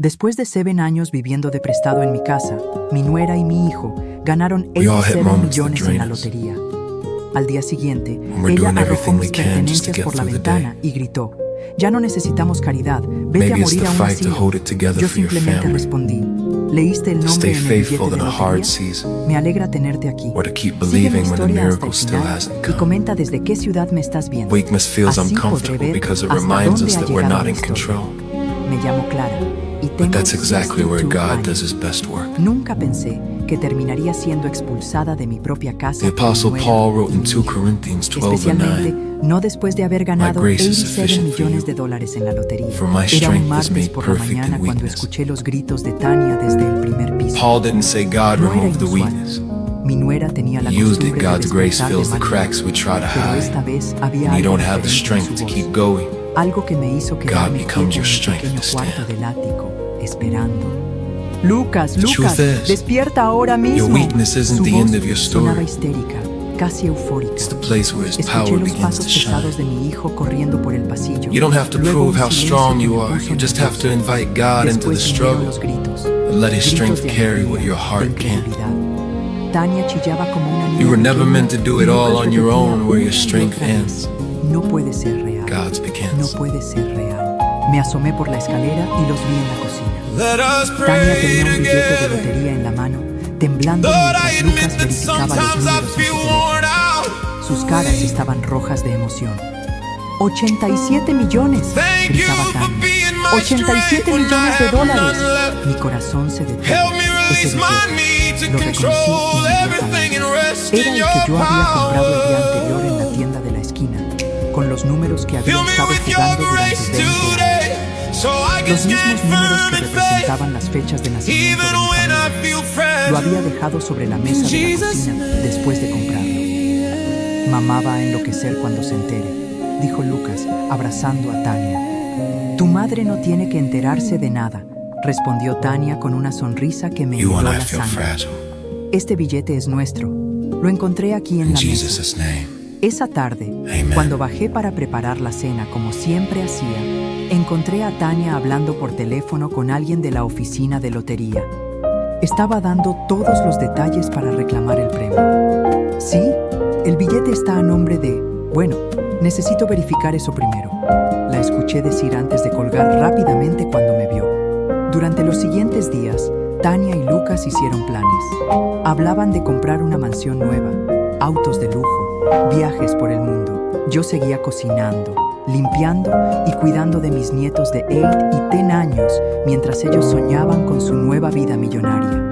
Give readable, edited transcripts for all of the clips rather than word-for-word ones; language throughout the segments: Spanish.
Después de 7 años viviendo de prestado en mi casa, mi nuera y mi hijo ganaron We all hit 87 moments that millones en drain la us. lotería. Al día siguiente, we're ella doing arrojó everything mis we can just to pertenencias get por la through the ventana y gritó: «Ya no necesitamos caridad, vete Maybe a it's morir the a un fight to asilo». hold it together Yo for your simplemente family, respondí: «¿Leíste el to nombre stay en el faithful billete in de a hard lotería? season, Me alegra tenerte aquí». or to keep Sigue mi believing when the historia hasta el miracle still final hasn't y come. comenta desde qué ciudad me estás viendo. Weakness feels Así podré uncomfortable ver because it hasta reminds dónde us ha that we're llegado not la in historia. control. Me llamo Clara y But tengo that's exactly where 62 God años. does his best work. Nunca pensé que terminaría siendo expulsada de mi propia casa. The Apostle con mi Paul nuera wrote in y 2 mi hijo. Corinthians 12:9, Especialmente no después de haber ganado grace is 87 sufficient for millones you, de dólares en la lotería. for my Era strength un is martes made por la perfect mañana in cuando weakness. escuché los gritos de Tania desde el primer piso. Paul didn't say God No era removed the inusual. weakness. Mi nuera tenía la He used costumbre it. de God's grace despertar de fills the mal cracks humor, we try to pero esta hide. vez había And you algo don't have the diferente en strength su to voz. keep going. Algo que me hizo quedarme becomes quieto your en mi strength pequeño to stand. cuarto del ático, esperando. Lucas, The Lucas, truth is, despierta ahora mismo. your weakness isn't Su the voz end of your story. sonaba histérica, casi eufórica. It's the place where his Escuché power los begins pasos to shine. pesados de mi hijo corriendo por el pasillo. You don't have to Luego prove un how silencio strong que you me are. puso You just have to nervioso. invite God into the Después vinieron struggle los gritos. and let his strength Gritos de carry what alegría, your de heart can't. incredulidad. Tania chillaba como una niña You were never pequeña meant to do y it all Lucas on your repetía own where your una y strength otra vez: ends. No puede ser real. God's No begins. puede ser real. Me asomé por la escalera y los vi en la cocina. Let us Tania pray tenía un billete de together. lotería en la mano, temblando Lord, I mientras admit Lucas that verificaba los sometimes I números en feel su teléfono. worn out. Sus caras estaban rojas de emoción. 87 millones, Thank you gritaba for Tania. being my 87 strength when I millones de have dólares. none left. Mi corazón se detuvo. Help me Ese release my billete need to lo reconocí control everything inmediatamente. and rest Era in el your que yo había comprado el día power. anterior en la tienda de la esquina, con los números que había Fill me estado with your jugando durante grace 20 años. today, so I can Los stand mismos números firm que in faith, representaban las fechas de nacimiento even de mi when I familia. feel Lo fragile. había dejado sobre la mesa de la Jesus' cocina después de comprarlo. Mamá va a enloquecer cuando se entere, dijo Lucas, abrazando a Tania. Tu madre no tiene que enterarse de nada, respondió Tania con una sonrisa que me You heló and I la feel sangre. fragile. Este billete es nuestro. Lo encontré aquí en In la mesa. Jesus' name. Esa tarde, Amen. cuando bajé para preparar la cena como siempre hacía, encontré a Tania hablando por teléfono con alguien de la oficina de lotería. Estaba dando todos los detalles para reclamar el premio. Sí, el billete está a nombre de... Bueno, necesito verificar eso primero. La escuché decir antes de colgar rápidamente cuando me vio. Durante los siguientes días, Tania y Lucas hicieron planes. Hablaban de comprar una mansión nueva, autos de lujo, viajes por el mundo. Yo seguía cocinando, limpiando y cuidando de mis nietos de 8 y 10 años mientras ellos soñaban con su nueva vida millonaria.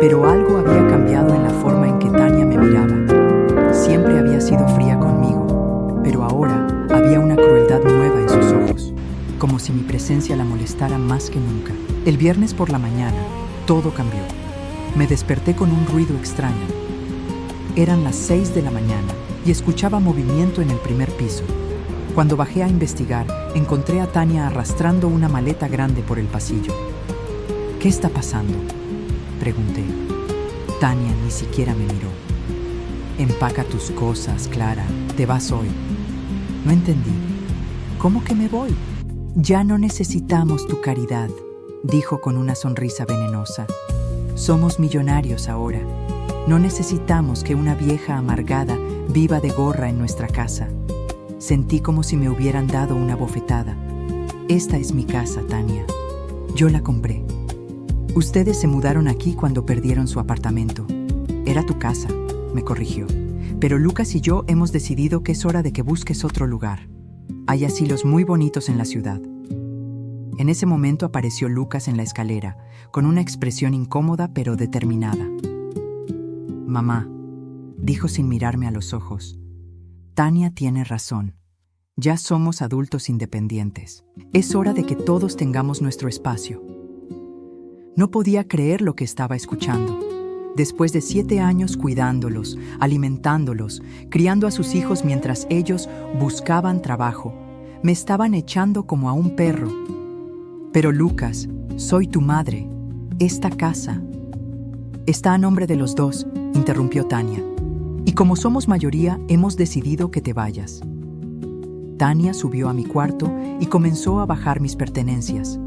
Pero algo había cambiado en la forma en que Tania me miraba. Siempre había sido fría conmigo, pero ahora había una crueldad nueva en sus ojos, como si mi presencia la molestara más que nunca. El viernes por la mañana, todo cambió. Me desperté con un ruido extraño. Eran las 6 de la mañana y escuchaba movimiento en el primer piso. Cuando bajé a investigar, encontré a Tania arrastrando una maleta grande por el pasillo. ¿Qué está pasando?, pregunté. Tania ni siquiera me miró. Empaca tus cosas, Clara. Te vas hoy. No entendí. ¿Cómo que me voy? Ya no necesitamos tu caridad, dijo con una sonrisa venenosa. Somos millonarios ahora. No necesitamos que una vieja amargada viva de gorra en nuestra casa. Sentí como si me hubieran dado una bofetada. Esta es mi casa, Tania. Yo la compré. Ustedes se mudaron aquí cuando perdieron su apartamento. Era tu casa, me corrigió. Pero Lucas y yo hemos decidido que es hora de que busques otro lugar. Hay asilos muy bonitos en la ciudad. En ese momento apareció Lucas en la escalera, con una expresión incómoda pero determinada. Mamá, dijo sin mirarme a los ojos, Tania tiene razón. Ya somos adultos independientes. Es hora de que todos tengamos nuestro espacio. No podía creer lo que estaba escuchando. Después de 7 años cuidándolos, alimentándolos, criando a sus hijos mientras ellos buscaban trabajo, me estaban echando como a un perro. Pero Lucas, soy tu madre. Esta casa está a nombre de los dos, interrumpió Tania. Y como somos mayoría, hemos decidido que te vayas. Tania subió a mi cuarto y comenzó a bajar mis pertenencias.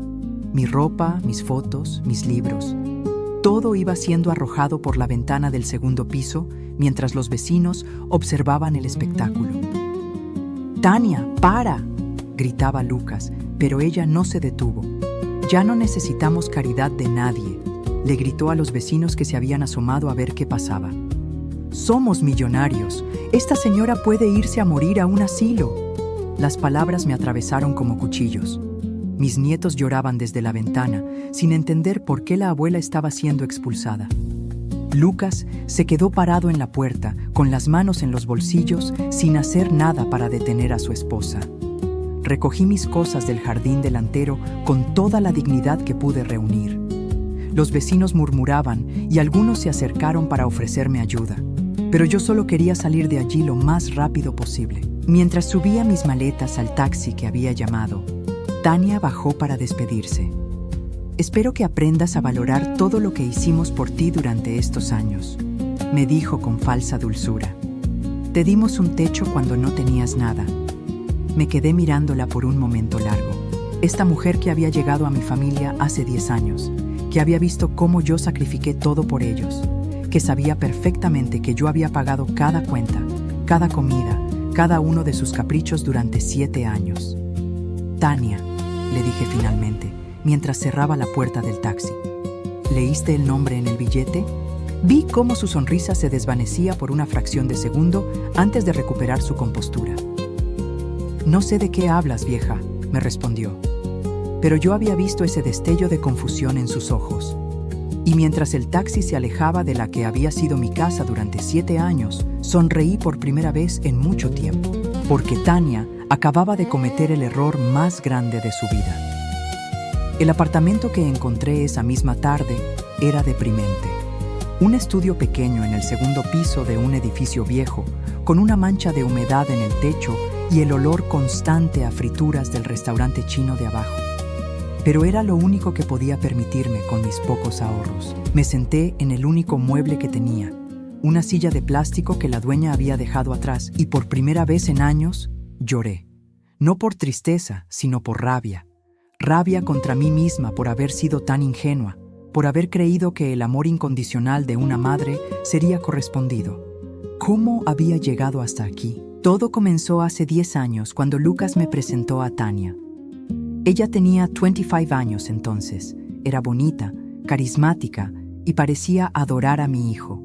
Mi ropa, mis fotos, mis libros. Todo iba siendo arrojado por la ventana del segundo piso mientras los vecinos observaban el espectáculo. «¡Tania, para!», gritaba Lucas, pero ella no se detuvo. «Ya no necesitamos caridad de nadie», le gritó a los vecinos que se habían asomado a ver qué pasaba. «Somos millonarios. Esta señora puede irse a morir a un asilo». Las palabras me atravesaron como cuchillos. Mis nietos lloraban desde la ventana, sin entender por qué la abuela estaba siendo expulsada. Lucas se quedó parado en la puerta, con las manos en los bolsillos, sin hacer nada para detener a su esposa. Recogí mis cosas del jardín delantero con toda la dignidad que pude reunir. Los vecinos murmuraban y algunos se acercaron para ofrecerme ayuda, pero yo solo quería salir de allí lo más rápido posible. Mientras subía mis maletas al taxi que había llamado, Tania bajó para despedirse. «Espero que aprendas a valorar todo lo que hicimos por ti durante estos años», me dijo con falsa dulzura. «Te dimos un techo cuando no tenías nada». Me quedé mirándola por un momento largo. Esta mujer que había llegado a mi familia hace 10 años, que había visto cómo yo sacrifiqué todo por ellos, que sabía perfectamente que yo había pagado cada cuenta, cada comida, cada uno de sus caprichos durante 7 años. «Tania», le dije finalmente, mientras cerraba la puerta del taxi. «¿Leíste el nombre en el billete?». Vi cómo su sonrisa se desvanecía por una fracción de segundo antes de recuperar su compostura. «No sé de qué hablas, vieja», me respondió. Pero yo había visto ese destello de confusión en sus ojos. Y mientras el taxi se alejaba de la que había sido mi casa durante 7 años, sonreí por primera vez en mucho tiempo, porque Tania acababa de cometer el error más grande de su vida. El apartamento que encontré esa misma tarde era deprimente. Un estudio pequeño en el segundo piso de un edificio viejo, con una mancha de humedad en el techo y el olor constante a frituras del restaurante chino de abajo. Pero era lo único que podía permitirme con mis pocos ahorros. Me senté en el único mueble que tenía, una silla de plástico que la dueña había dejado atrás, y por primera vez en años lloré. No por tristeza, sino por rabia. Rabia contra mí misma por haber sido tan ingenua, por haber creído que el amor incondicional de una madre sería correspondido. ¿Cómo había llegado hasta aquí? Todo comenzó hace 10 años cuando Lucas me presentó a Tania. Ella tenía 25 años entonces, era bonita, carismática y parecía adorar a mi hijo.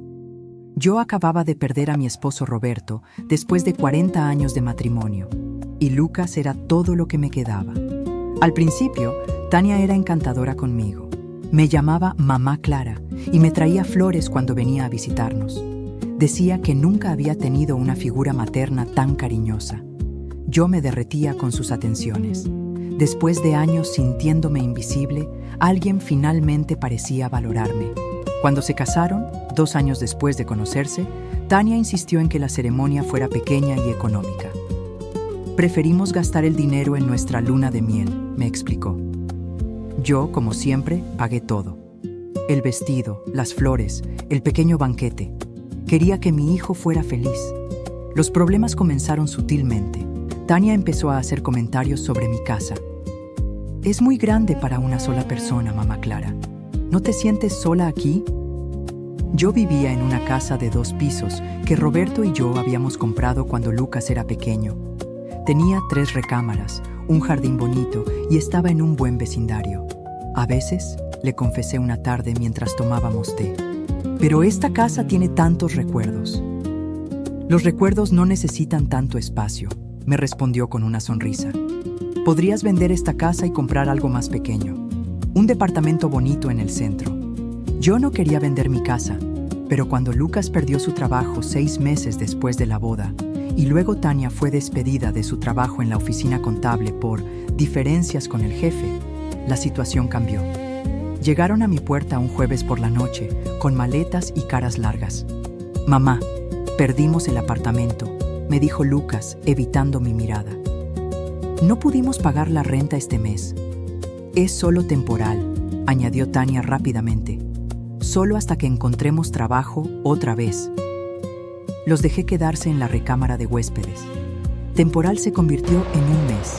Yo acababa de perder a mi esposo Roberto después de 40 años de matrimonio, y Lucas era todo lo que me quedaba. Al principio, Tania era encantadora conmigo. Me llamaba Mamá Clara y me traía flores cuando venía a visitarnos. Decía que nunca había tenido una figura materna tan cariñosa. Yo me derretía con sus atenciones. Después de años sintiéndome invisible, alguien finalmente parecía valorarme. Cuando se casaron, 2 años después de conocerse, Tania insistió en que la ceremonia fuera pequeña y económica. «Preferimos gastar el dinero en nuestra luna de miel», me explicó. Yo, como siempre, pagué todo. El vestido, las flores, el pequeño banquete. Quería que mi hijo fuera feliz. Los problemas comenzaron sutilmente. Tania empezó a hacer comentarios sobre mi casa. «Es muy grande para una sola persona, Mamá Clara. ¿No te sientes sola aquí?». Yo vivía en una casa de 2 pisos que Roberto y yo habíamos comprado cuando Lucas era pequeño. Tenía 3 recámaras, un jardín bonito y estaba en un buen vecindario. A veces, le confesé una tarde mientras tomábamos té, «pero esta casa tiene tantos recuerdos». «Los recuerdos no necesitan tanto espacio», me respondió con una sonrisa. «Podrías vender esta casa y comprar algo más pequeño, un departamento bonito en el centro». Yo no quería vender mi casa, pero cuando Lucas perdió su trabajo 6 meses después de la boda, y luego Tania fue despedida de su trabajo en la oficina contable por diferencias con el jefe, la situación cambió. Llegaron a mi puerta un jueves por la noche, con maletas y caras largas. «Mamá, perdimos el apartamento», me dijo Lucas, evitando mi mirada. «No pudimos pagar la renta este mes». «Es solo temporal», añadió Tania rápidamente. «Solo hasta que encontremos trabajo otra vez». Los dejé quedarse en la recámara de huéspedes. Temporal se convirtió en 1 mes,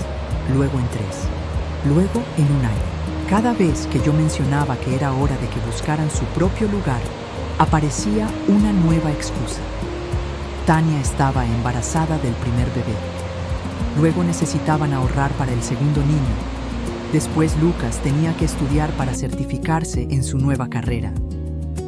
luego en 3, luego en 1 año. Cada vez que yo mencionaba que era hora de que buscaran su propio lugar, aparecía una nueva excusa. Tania estaba embarazada del primer bebé. Luego necesitaban ahorrar para el segundo niño. Después Lucas tenía que estudiar para certificarse en su nueva carrera.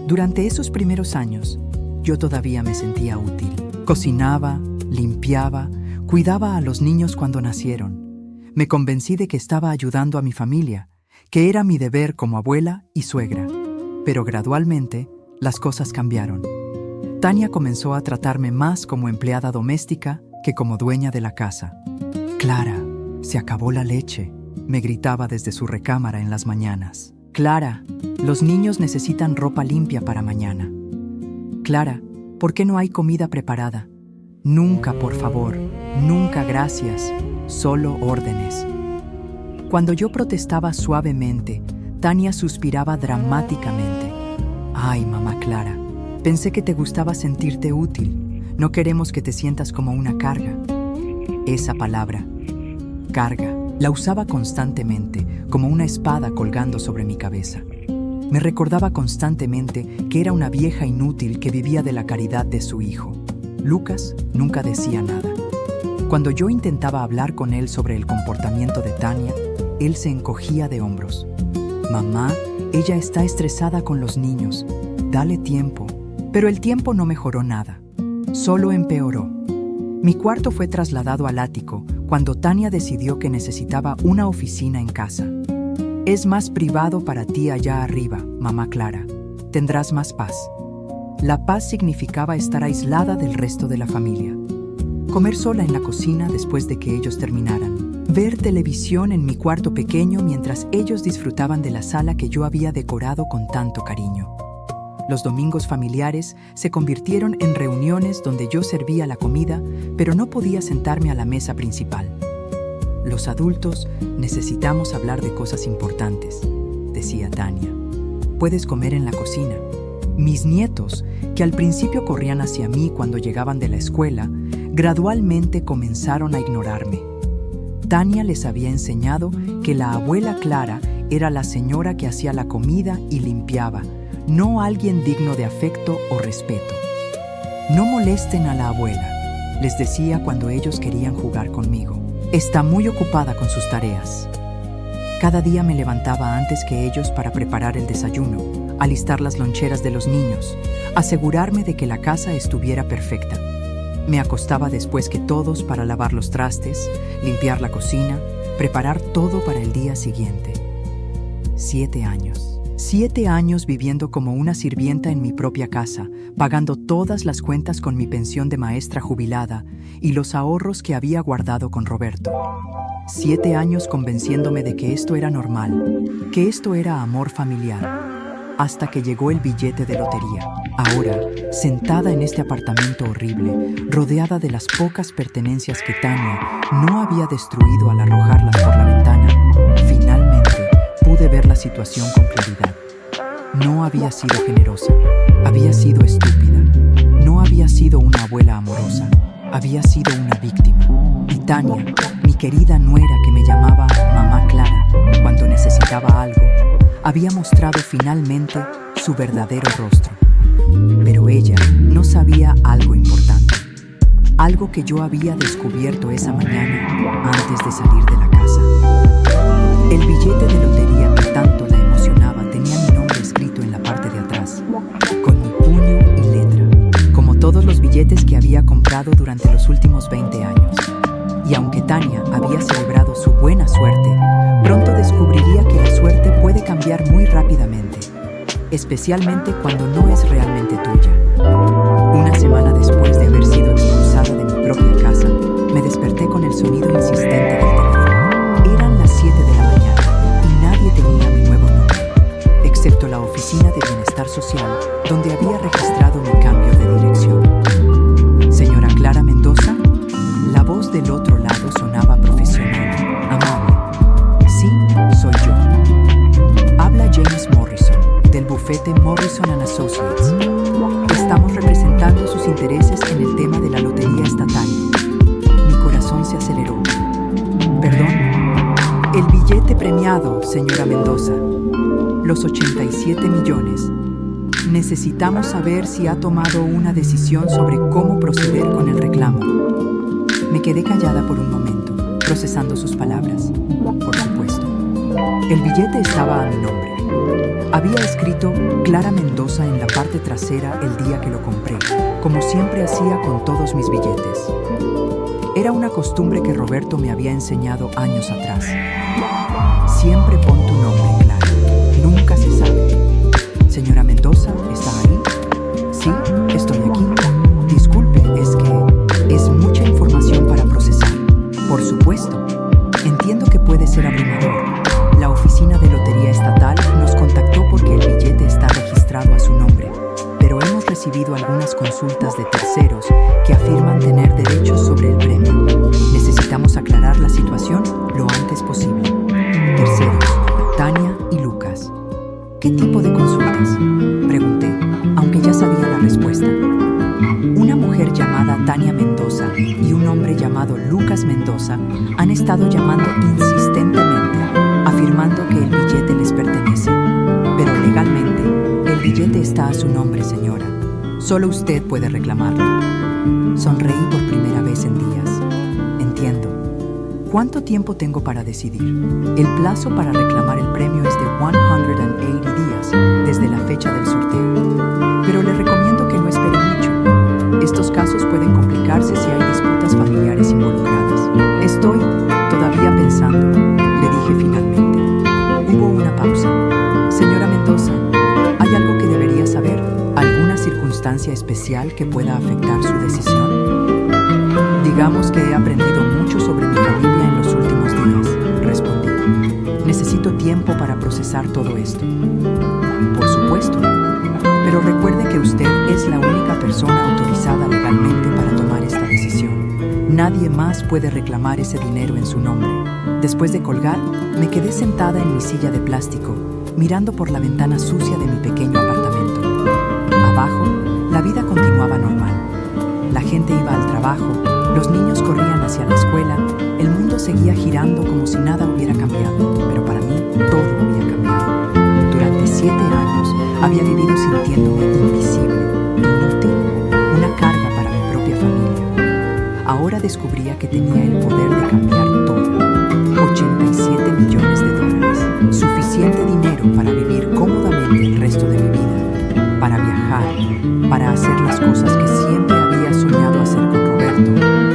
Durante esos primeros años, yo todavía me sentía útil. Cocinaba, limpiaba, cuidaba a los niños cuando nacieron. Me convencí de que estaba ayudando a mi familia, que era mi deber como abuela y suegra. Pero gradualmente, las cosas cambiaron. Tania comenzó a tratarme más como empleada doméstica que como dueña de la casa. «Clara, se acabó la leche», me gritaba desde su recámara en las mañanas. «Clara, los niños necesitan ropa limpia para mañana. Clara, ¿por qué no hay comida preparada? Nunca, por favor, nunca gracias, solo órdenes». Cuando yo protestaba suavemente, Tania suspiraba dramáticamente. «Ay, mamá Clara, pensé que te gustaba sentirte útil. No queremos que te sientas como una carga». Esa palabra, carga, la usaba constantemente, como una espada colgando sobre mi cabeza. Me recordaba constantemente que era una vieja inútil que vivía de la caridad de su hijo. Lucas nunca decía nada. Cuando yo intentaba hablar con él sobre el comportamiento de Tania, él se encogía de hombros. «Mamá, ella está estresada con los niños. Dale tiempo». Pero el tiempo no mejoró nada. Solo empeoró. Mi cuarto fue trasladado al ático cuando Tania decidió que necesitaba una oficina en casa. «Es más privado para ti allá arriba, mamá Clara. Tendrás más paz». La paz significaba estar aislada del resto de la familia. Comer sola en la cocina después de que ellos terminaran. Ver televisión en mi cuarto pequeño mientras ellos disfrutaban de la sala que yo había decorado con tanto cariño. Los domingos familiares se convirtieron en reuniones donde yo servía la comida, pero no podía sentarme a la mesa principal. «Los adultos necesitamos hablar de cosas importantes», decía Tania. «Puedes comer en la cocina». Mis nietos, que al principio corrían hacia mí cuando llegaban de la escuela, gradualmente comenzaron a ignorarme. Tania les había enseñado que la abuela Clara era la señora que hacía la comida y limpiaba, no alguien digno de afecto o respeto. «No molesten a la abuela», les decía cuando ellos querían jugar conmigo. «Está muy ocupada con sus tareas». Cada día me levantaba antes que ellos para preparar el desayuno, alistar las loncheras de los niños, asegurarme de que la casa estuviera perfecta. Me acostaba después que todos para lavar los trastes, limpiar la cocina, preparar todo para el día siguiente. 7 años. 7 años viviendo como una sirvienta en mi propia casa, pagando todas las cuentas con mi pensión de maestra jubilada y los ahorros que había guardado con Roberto. 7 años convenciéndome de que esto era normal, que esto era amor familiar, hasta que llegó el billete de lotería. Ahora, sentada en este apartamento horrible, rodeada de las pocas pertenencias que Tania no había destruido al arrojarlas por la ventana, finalmente pude ver la situación con claridad. No había sido generosa, había sido estúpida. No había sido una abuela amorosa, había sido una víctima. Y Tania, mi querida nuera que me llamaba mamá Clara cuando necesitaba algo, había mostrado finalmente su verdadero rostro. Pero ella no sabía algo importante, algo que yo había descubierto esa mañana antes de salir de la casa. El billete de lotería que tanto la emocionaba tenía mi nombre escrito en la parte de atrás, con mi puño y letra, como todos los billetes que había comprado durante los últimos 20 años. Y aunque Tania había celebrado su buena suerte, pronto descubriría que la suerte puede cambiar muy rápidamente, especialmente cuando no es realmente tuya. Una semana después de haber sido expulsada de mi propia casa, me desperté con el sonido insistente del teléfono. Eran las 7 de la mañana y nadie tenía mi nuevo nombre, excepto la oficina de bienestar social, donde había registrado mi cambio de dirección. «Señora Clara Mendoza». La voz del otro lado sonaba profesional, amable. «Sí, soy yo. Habla James Morrison, del bufete Morrison & Associates. Estamos representando sus intereses en el tema de la lotería estatal». Mi corazón se aceleró. «¿Perdón? El billete billete premiado, señora Mendoza. Los 87 millones. Necesitamos saber si ha tomado una decisión sobre cómo proceder con el reclamo. Me quedé callada por un momento, procesando sus palabras. Por supuesto. El billete estaba a mi nombre. Había escrito Clara Mendoza en la parte trasera el día que lo compré, como siempre hacía con todos mis billetes. Era una costumbre que Roberto me había enseñado años atrás. Siempre pon tu nombre, Clara. Nunca se sabe. Señora Mendoza, ¿está ahí? Sí, estoy aquí. Disculpe, es que es mucha información para procesar. Por supuesto. Entiendo que puede ser abrumador. La oficina de Lotería Estatal nos contactó porque el billete está registrado a su nombre, pero hemos recibido algunas consultas de terceros que afirman tener derechos sobre el premio. Necesitamos aclarar la situación lo antes posible. Terceros, Tania y Lucas. ¿Qué tipo de consultas?, pregunté, aunque ya sabía la respuesta. Una mujer llamada Tania Mendoza y un hombre llamado Lucas Mendoza han estado llamando insistentemente, afirmando que el billete les pertenece. Pero legalmente, el billete está a su nombre, señora. Solo usted puede reclamarlo. Sonreí por primera vez en días. Entiendo. ¿Cuánto tiempo tengo para decidir? El plazo para reclamar el premio es de 180 días desde la fecha del sorteo. Pero le recomiendo que no espere mucho. Estos casos pueden complicarse si hay disputas familiares involucradas. Estoy todavía pensando, le dije finalmente. Hubo una pausa. Señora Mendoza, ¿hay algo que debería saber? ¿Alguna circunstancia especial que pueda afectar su decisión? Digamos que he aprendido mucho sobre mi familia en los últimos días, respondí. Necesito tiempo para procesar todo esto. Por supuesto. Pero recuerde que usted es la única persona autorizada legalmente para tomar esta decisión. Nadie más puede reclamar ese dinero en su nombre. Después de colgar, me quedé sentada en mi silla de plástico, mirando por la ventana sucia de mi pequeño apartamento. Abajo, la vida continuaba normal. La gente iba al trabajo, los niños corrían hacia la escuela, el mundo seguía girando como si nada hubiera cambiado, pero para mí todo había cambiado. Durante 7 años había vivido sintiéndome invisible, inútil, una carga para mi propia familia. Ahora descubría que tenía el poder de cambiar todo. 87 millones de dólares, suficiente dinero para vivir cómodamente el resto de mi vida, para viajar, para hacer las cosas que siempre había soñado hacer con Roberto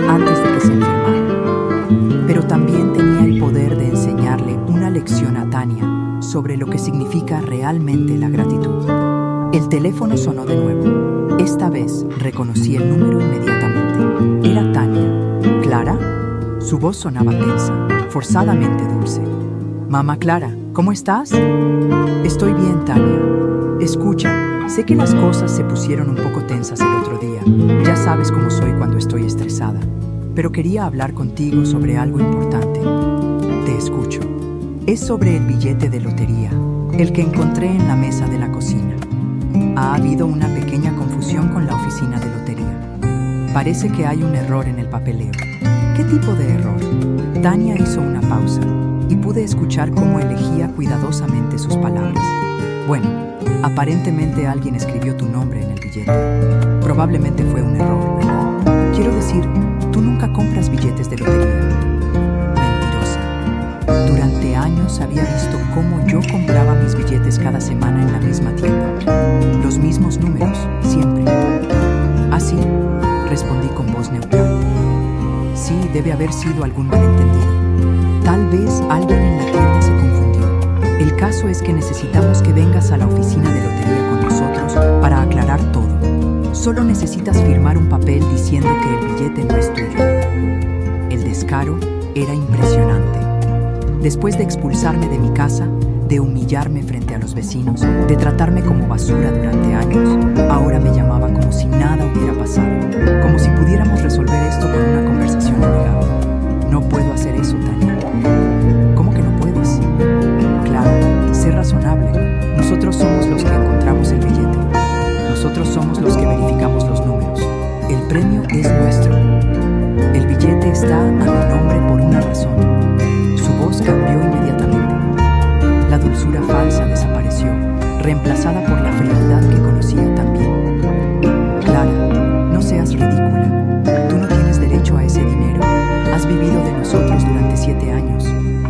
antes de que se enfermara. Pero también tenía el poder de enseñarle una lección a Tania sobre lo que significa realmente la gratitud. El teléfono sonó de nuevo. Esta vez reconocí el número inmediatamente. Era Tania. ¿Clara? Su voz sonaba tensa, forzadamente dulce. Mamá Clara, ¿cómo estás? Estoy bien, Tania. Escucha, sé que las cosas se pusieron un poco tensas el otro día. Ya sabes cómo soy cuando estoy estresada. Pero quería hablar contigo sobre algo importante. Te escucho. Es sobre el billete de lotería, el que encontré en la mesa de la cocina. Ha habido una pequeña confusión con la oficina de lotería. Parece que hay un error en el papeleo. ¿Qué tipo de error? Tania hizo una pausa y pude escuchar cómo elegía cuidadosamente sus palabras. Bueno, aparentemente alguien escribió tu nombre en el billete. Probablemente fue un error, ¿verdad? Quiero decir, tú nunca compras billetes de lotería. Mentirosa. Durante años había visto cómo yo compraba mis billetes cada semana en la misma tienda. Los mismos números, siempre. Así, respondí con voz neutral. Sí, debe haber sido algún malentendido. Tal vez alguien en la tienda se confundió. El caso es que necesitamos que vengas a la oficina de lotería con nosotros para aclarar todo. Solo necesitas firmar un papel diciendo que el billete no es tuyo. El descaro era impresionante. Después de expulsarme de mi casa, de humillarme frente a los vecinos, de tratarme como basura durante años, ahora me llamaba como si nada hubiera pasado, como si pudiéramos resolver esto con una conversación amigable. No puedo hacer eso, Tania. ¿Cómo que no puedes? Claro, sé razonable. Nosotros somos los que encontramos el billete. Nosotros somos los que verificamos los números. El premio es nuestro. El billete está a mi nombre por una razón. Su voz cambió inmediatamente. dulzura falsa desapareció, reemplazada por la frialdad que conocía tan bien. Clara, no seas ridícula. Tú no tienes derecho a ese dinero. Has vivido de nosotros durante 7 años.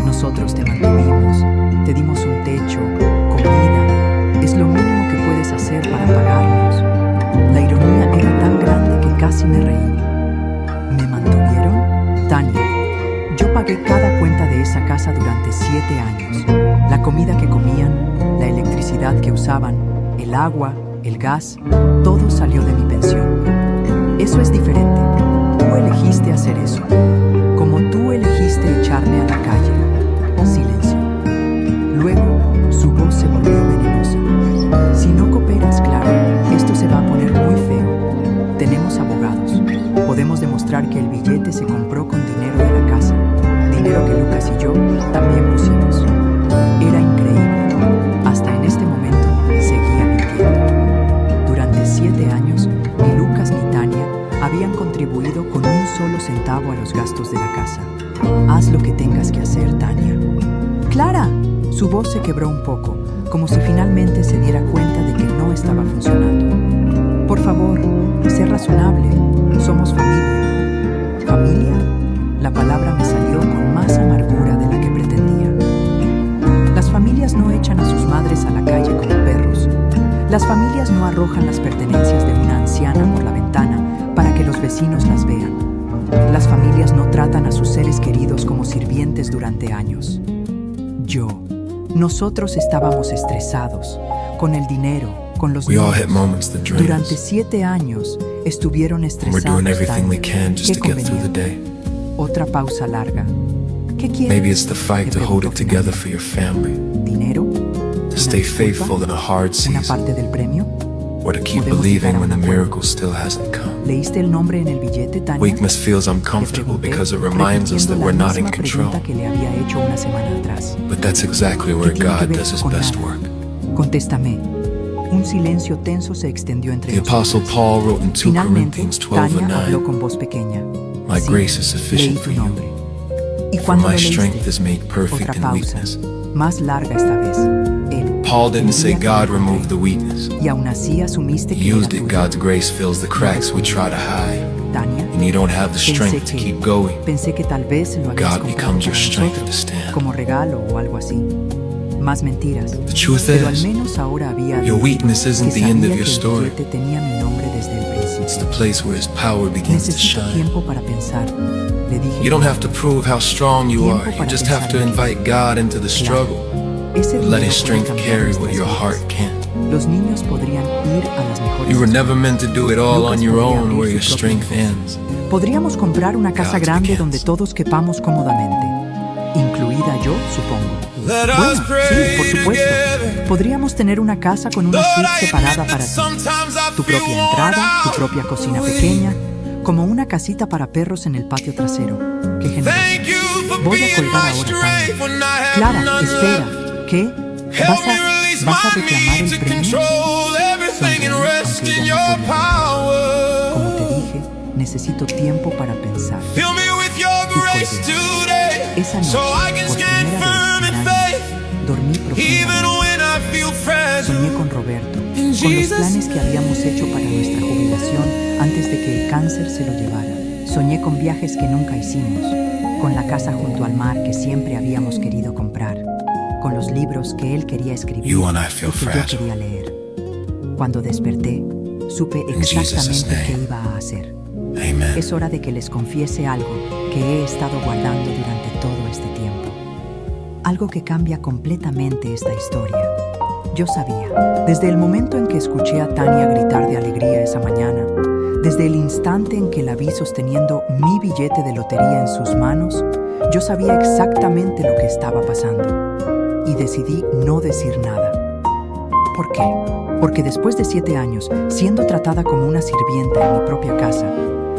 Nosotros te mantuvimos, te dimos un techo, comida. Es lo mínimo que puedes hacer para pagarnos. La ironía era tan grande que casi me reí. ¿Me mantuvieron? Tania, yo pagué cada cuenta de esa casa durante 7 años. La comida que comían, la electricidad que usaban, el agua, el gas, todo salió de mi pensión. Eso es diferente. Tú elegiste hacer eso. Como tú elegiste echarme a la calle. Silencio. Luego, su voz se volvió venenosa. Si no cooperas, Clara, esto se va a poner muy feo. Tenemos abogados. Podemos demostrar que el billete se compró con dinero de la casa. Dinero que Lucas y yo también pusimos. Era increíble. Hasta en este momento seguía mintiendo. Durante 7 años, ni Lucas ni Tania habían contribuido con un solo centavo a los gastos de la casa. Haz lo que tengas que hacer, Tania. ¡Clara! Su voz se quebró un poco, como si finalmente se diera cuenta de que no estaba funcionando. Por favor, sé razonable. Somos familia. ¿Familia? La palabra me salió con más amargura de la que pretendía. Las familias no echan a sus madres a la calle como perros. Las familias no arrojan las pertenencias de una anciana por la ventana para que los vecinos las vean. Las familias no tratan a sus seres queridos como sirvientes durante años. Nosotros estábamos estresados, con el dinero, con los We all hit niños. moments that drain Durante us. 7 años estuvieron And we're estresados. doing everything we Tania. can just Qué to get through the conveniente. day. Otra pausa larga. ¿Qué quieres? Maybe it's the fight to Le hold preguntó it together finalmente. for your family, ¿Dinero? to stay faithful in a hard ¿Una season, parte del premio? or to keep Podemos believing llegar a when the un acuerdo. miracle still hasn't come. ¿Leíste el nombre en el billete, Tania? Weakness feels Le uncomfortable pregunté, because it reminds us that repitiendo we're la not in misma control. pregunta que le había hecho una semana atrás. But that's exactly ¿Qué where tiene que God ver does his con best nada? work. Contéstame. Un silencio tenso se extendió entre The Apostle nosotros. Paul wrote in 2 Finalmente, Corinthians 12 Tania habló 9, con voz pequeña. My Sí, grace is sufficient leí for tu you, nombre. ¿Y for cuándo my lo strength leíste? is made perfect Otra in pausa, weakness. más larga esta vez. Él. Paul didn't el say día que God me removed the weakness. Y aún así asumiste He que era used it. tuyo. God's grace fills the cracks we try to hide. Tania, And you don't have the strength to keep going. pensé que tal vez lo habías God comprado becomes your para strength to nosotros, stand. como regalo o algo así. Más mentiras. The truth Pero al is, menos ahora había your admitido weakness isn't que the end of sabía your que el story. billete tenía mi nombre desde el it's principio. the place where His power begins to Necesito shine. tiempo para pensar. Le dije. You don't have to prove how strong you Tiempo are. You para just have to pensar en invite God into the struggle. Ese Let dinero His puede strength cambiar carry nuestras what your vidas. heart can't. Los niños podrían ir a las mejores You were escuelas. never meant to do it all Lucas on your podría own abrir where su your propio strength negocio. ends. Podríamos comprar una casa God's grande begins. donde todos quepamos cómodamente, incluida yo, supongo. Let Bueno, us sí, pray por supuesto. together. Podríamos tener una casa con una Lord, suite I separada admit para that ti. sometimes I Tu feel propia worn entrada, tu out. propia cocina pequeña, como una casita para perros en el patio trasero. Qué generoso. Thank you for Voy a being colgar my ahora, strength when I Tania. have Clara, none espera. left. ¿Qué? Help ¿Vas me a release reclamar my need el to premio? control everything and Sonreí, rest aunque in ella your no podía. Como power. te dije, necesito tiempo para pensar. Fill me with your grace today, Esa noche, so I can por stand primera firm vez in en faith, años, dormí even profundamente. when I feel fragile. Soñé con Roberto, In con los Jesus' planes que habíamos hecho para nuestra jubilación antes de que el cáncer se lo llevara. Soñé con viajes que nunca hicimos, con la casa junto al mar que siempre habíamos querido comprar, con los libros que él quería escribir You and I feel y que yo fragile. quería leer. Cuando desperté, supe Jesus' exactamente name. qué iba a hacer. Amen. Es hora de que les confiese algo que he estado guardando durante todo este tiempo. Algo que cambia completamente esta historia. Yo sabía, desde el momento en que escuché a Tania gritar de alegría esa mañana, desde el instante en que la vi sosteniendo mi billete de lotería en sus manos, yo sabía exactamente lo que estaba pasando. Y decidí no decir nada. ¿Por qué? Porque después de 7 años, siendo tratada como una sirvienta en mi propia casa,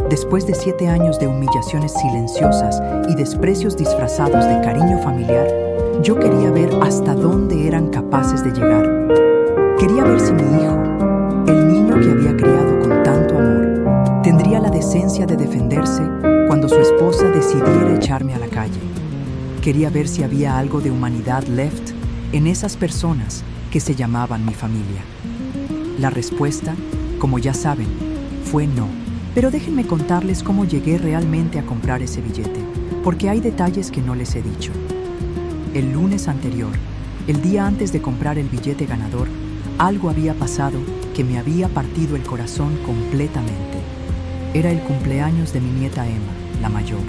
después de 7 años de humillaciones silenciosas y desprecios disfrazados de cariño familiar, yo quería ver hasta dónde eran capaces de llegar. Quería ver si mi hijo, el niño que había criado con tanto amor, tendría la decencia de defenderse cuando su esposa decidiera echarme a la calle. Quería ver si había algo de humanidad left en esas personas que se llamaban mi familia? La respuesta, como ya saben, fue no. Pero déjenme contarles cómo llegué realmente a comprar ese billete, porque hay detalles que no les he dicho. El lunes anterior, el día antes de comprar el billete ganador, algo había pasado que me había partido el corazón completamente. Era el cumpleaños de mi nieta Emma, la mayor.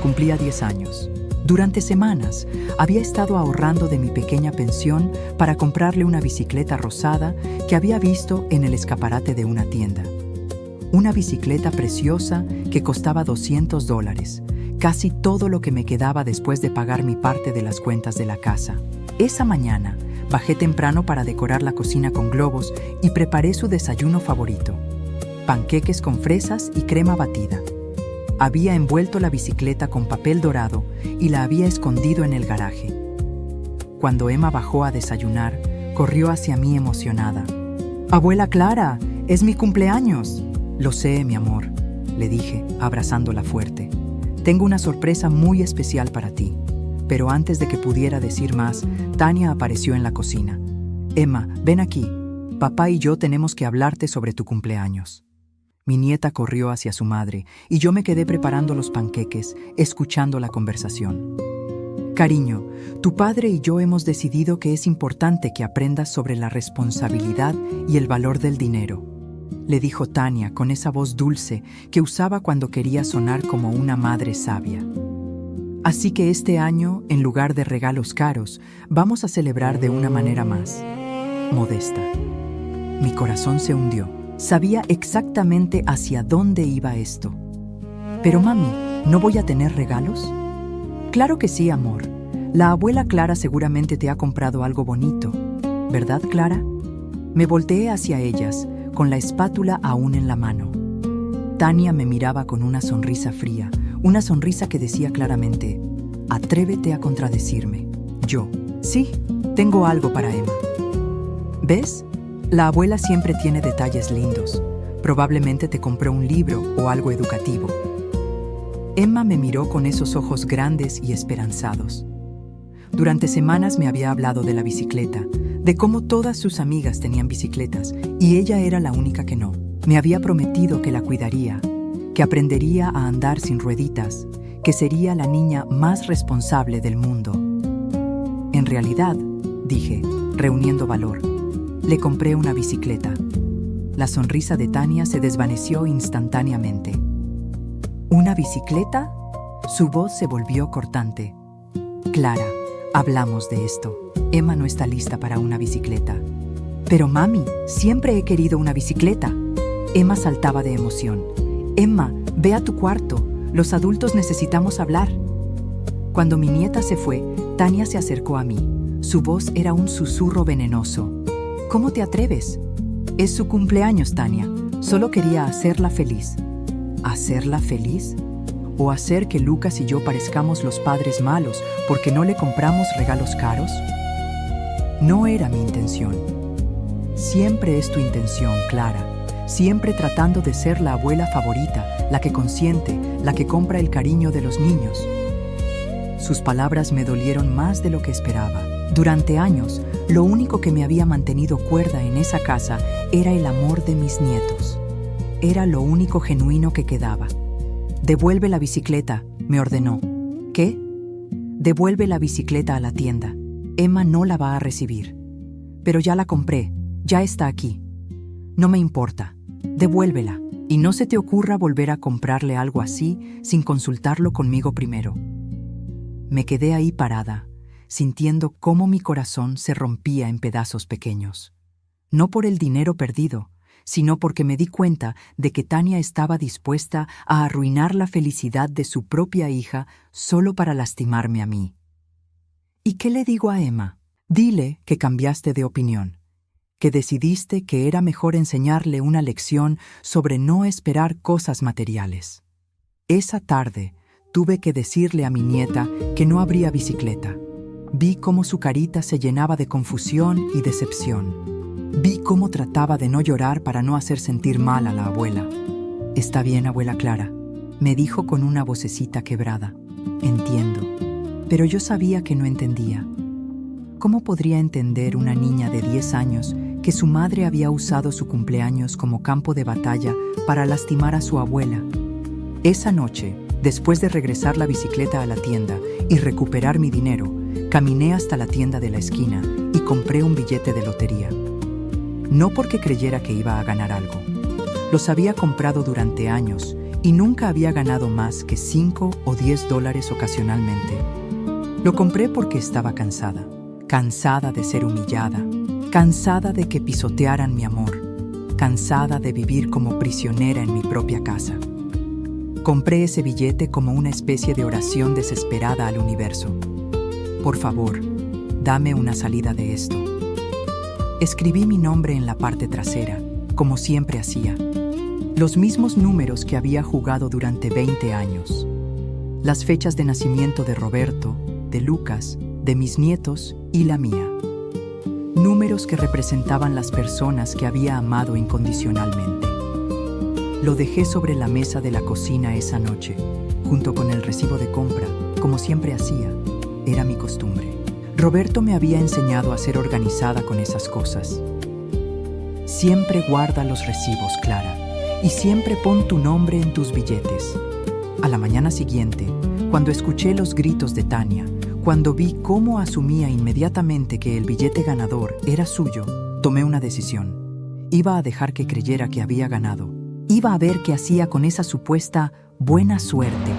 Cumplía 10 años. Durante semanas había estado ahorrando de mi pequeña pensión para comprarle una bicicleta rosada que había visto en el escaparate de una tienda. Una bicicleta preciosa que costaba $200, casi todo lo que me quedaba después de pagar mi parte de las cuentas de la casa. Esa mañana bajé temprano para decorar la cocina con globos y preparé su desayuno favorito: panqueques con fresas y crema batida. Había envuelto la bicicleta con papel dorado y la había escondido en el garaje. Cuando Emma bajó a desayunar, corrió hacia mí emocionada. «Abuela Clara, es mi cumpleaños». «Lo sé, mi amor», le dije, abrazándola fuerte. «Tengo una sorpresa muy especial para ti». Pero antes de que pudiera decir más, Tania apareció en la cocina. «Emma, ven aquí. Papá y yo tenemos que hablarte sobre tu cumpleaños». Mi nieta corrió hacia su madre y yo me quedé preparando los panqueques, escuchando la conversación. «Cariño, tu padre y yo hemos decidido que es importante que aprendas sobre la responsabilidad y el valor del dinero», le dijo Tania con esa voz dulce que usaba cuando quería sonar como una madre sabia. «Así que este año, en lugar de regalos caros, vamos a celebrar de una manera más modesta». Mi corazón se hundió. Sabía exactamente hacia dónde iba esto. «Pero mami, ¿no voy a tener regalos?» «Claro que sí, amor. La abuela Clara seguramente te ha comprado algo bonito. ¿Verdad, Clara?» Me volteé hacia ellas, con la espátula aún en la mano. Tania me miraba con una sonrisa fría, una sonrisa que decía claramente: «Atrévete a contradecirme». Yo: «Sí, tengo algo para Emma». «¿Ves? La abuela siempre tiene detalles lindos. Probablemente te compró un libro o algo educativo». Emma me miró con esos ojos grandes y esperanzados. Durante semanas me había hablado de la bicicleta, de cómo todas sus amigas tenían bicicletas y ella era la única que no. Me había prometido que la cuidaría, que aprendería a andar sin rueditas, que sería la niña más responsable del mundo. En realidad, dije, reuniendo valor, le compré una bicicleta. La sonrisa de Tania se desvaneció instantáneamente. ¿Una bicicleta? Su voz se volvió cortante. «Clara, hablamos de esto. Emma no está lista para una bicicleta». «Pero mami, siempre he querido una bicicleta». Emma saltaba de emoción. «Emma, ve a tu cuarto. Los adultos necesitamos hablar». Cuando mi nieta se fue, Tania se acercó a mí. Su voz era un susurro venenoso. «¿Cómo te atreves? Es su cumpleaños, Tania. Solo quería hacerla feliz». ¿Hacerla feliz? ¿O hacer que Lucas y yo parezcamos los padres malos porque no le compramos regalos caros? No era mi intención. Siempre es tu intención, Clara. Siempre tratando de ser la abuela favorita, la que consiente, la que compra el cariño de los niños. Sus palabras me dolieron más de lo que esperaba. Durante años, lo único que me había mantenido cuerda en esa casa era el amor de mis nietos. Era lo único genuino que quedaba. «Devuelve la bicicleta», me ordenó. «¿Qué?» «Devuelve la bicicleta a la tienda. Emma no la va a recibir». «Pero ya la compré, ya está aquí». «No me importa. Devuélvela. Y no se te ocurra volver a comprarle algo así sin consultarlo conmigo primero». Me quedé ahí parada, sintiendo cómo mi corazón se rompía en pedazos pequeños. No por el dinero perdido, sino porque me di cuenta de que Tania estaba dispuesta a arruinar la felicidad de su propia hija solo para lastimarme a mí. ¿Y qué le digo a Emma? Dile que cambiaste de opinión, que decidiste que era mejor enseñarle una lección sobre no esperar cosas materiales. Esa tarde tuve que decirle a mi nieta que no habría bicicleta. Vi cómo su carita se llenaba de confusión y decepción. Vi cómo trataba de no llorar para no hacer sentir mal a la abuela. «Está bien, abuela Clara», me dijo con una vocecita quebrada. «Entiendo». Pero yo sabía que no entendía. ¿Cómo podría entender una niña de 10 años que su madre había usado su cumpleaños como campo de batalla para lastimar a su abuela? Esa noche, después de regresar la bicicleta a la tienda y recuperar mi dinero, caminé hasta la tienda de la esquina y compré un billete de lotería. No porque creyera que iba a ganar algo. Los había comprado durante años y nunca había ganado más que $5 o $10 ocasionalmente. Lo compré porque estaba cansada. Cansada de ser humillada. Cansada de que pisotearan mi amor. Cansada de vivir como prisionera en mi propia casa. Compré ese billete como una especie de oración desesperada al universo. Por favor, dame una salida de esto. Escribí mi nombre en la parte trasera, como siempre hacía. Los mismos números que había jugado durante 20 años. Las fechas de nacimiento de Roberto, de Lucas, de mis nietos y la mía. Números que representaban las personas que había amado incondicionalmente. Lo dejé sobre la mesa de la cocina esa noche, junto con el recibo de compra, como siempre hacía. Era mi costumbre. Roberto me había enseñado a ser organizada con esas cosas. Siempre guarda los recibos, Clara, y siempre pon tu nombre en tus billetes. A la mañana siguiente, cuando escuché los gritos de Tania, cuando vi cómo asumía inmediatamente que el billete ganador era suyo, tomé una decisión. Iba a dejar que creyera que había ganado. Iba a ver qué hacía con esa supuesta buena suerte.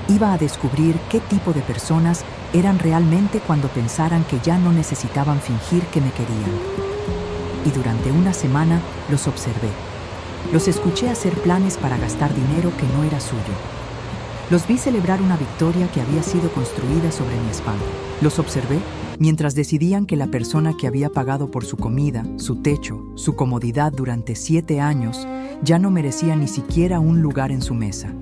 Iba a descubrir qué tipo de personas eran realmente cuando pensaran que ya no necesitaban fingir que me querían. Y durante una semana los observé. Los escuché hacer planes para gastar dinero que no era suyo. Los vi celebrar una victoria que había sido construida sobre mi espalda. Los observé mientras decidían que la persona que había pagado por su comida, su techo, su comodidad durante 7 años, ya no merecía ni siquiera un lugar en su mesa.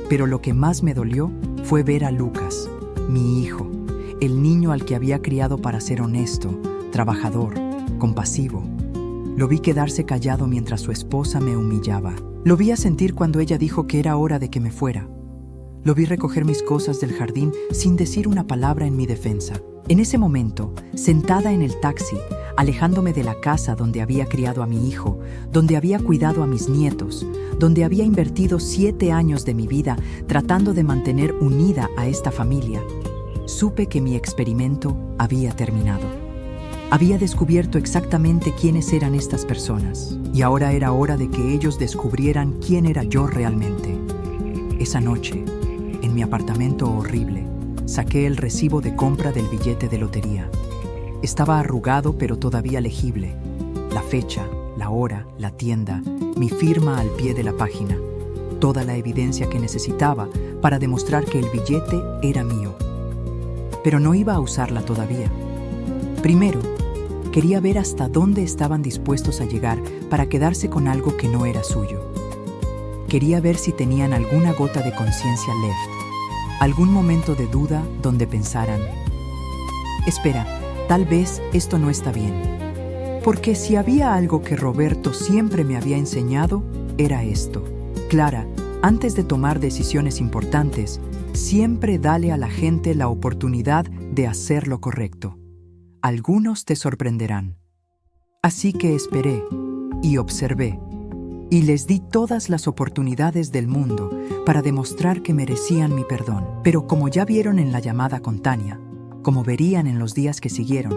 Pero lo que más me dolió fue ver a Lucas, mi hijo, el niño al que había criado para ser honesto, trabajador, compasivo. Lo vi quedarse callado mientras su esposa me humillaba. Lo vi asentir cuando ella dijo que era hora de que me fuera. Lo vi recoger mis cosas del jardín sin decir una palabra en mi defensa. En ese momento, sentada en el taxi, alejándome de la casa donde había criado a mi hijo, donde había cuidado a mis nietos, donde había invertido 7 años de mi vida tratando de mantener unida a esta familia, supe que mi experimento había terminado. Había descubierto exactamente quiénes eran estas personas, y ahora era hora de que ellos descubrieran quién era yo realmente. Esa noche, en mi apartamento horrible, saqué el recibo de compra del billete de lotería. Estaba arrugado pero todavía legible. La fecha, la hora, la tienda, mi firma al pie de la página. Toda la evidencia que necesitaba para demostrar que el billete era mío. Pero no iba a usarla todavía. Primero, quería ver hasta dónde estaban dispuestos a llegar para quedarse con algo que no era suyo. Quería ver si tenían alguna gota de conciencia left, algún momento de duda donde pensaran: espera, tal vez esto no está bien. Porque si había algo que Roberto siempre me había enseñado, era esto. Clara, antes de tomar decisiones importantes, siempre dale a la gente la oportunidad de hacer lo correcto. Algunos te sorprenderán. Así que esperé y observé, y les di todas las oportunidades del mundo para demostrar que merecían mi perdón. Pero como ya vieron en la llamada con Tania, como verían en los días que siguieron,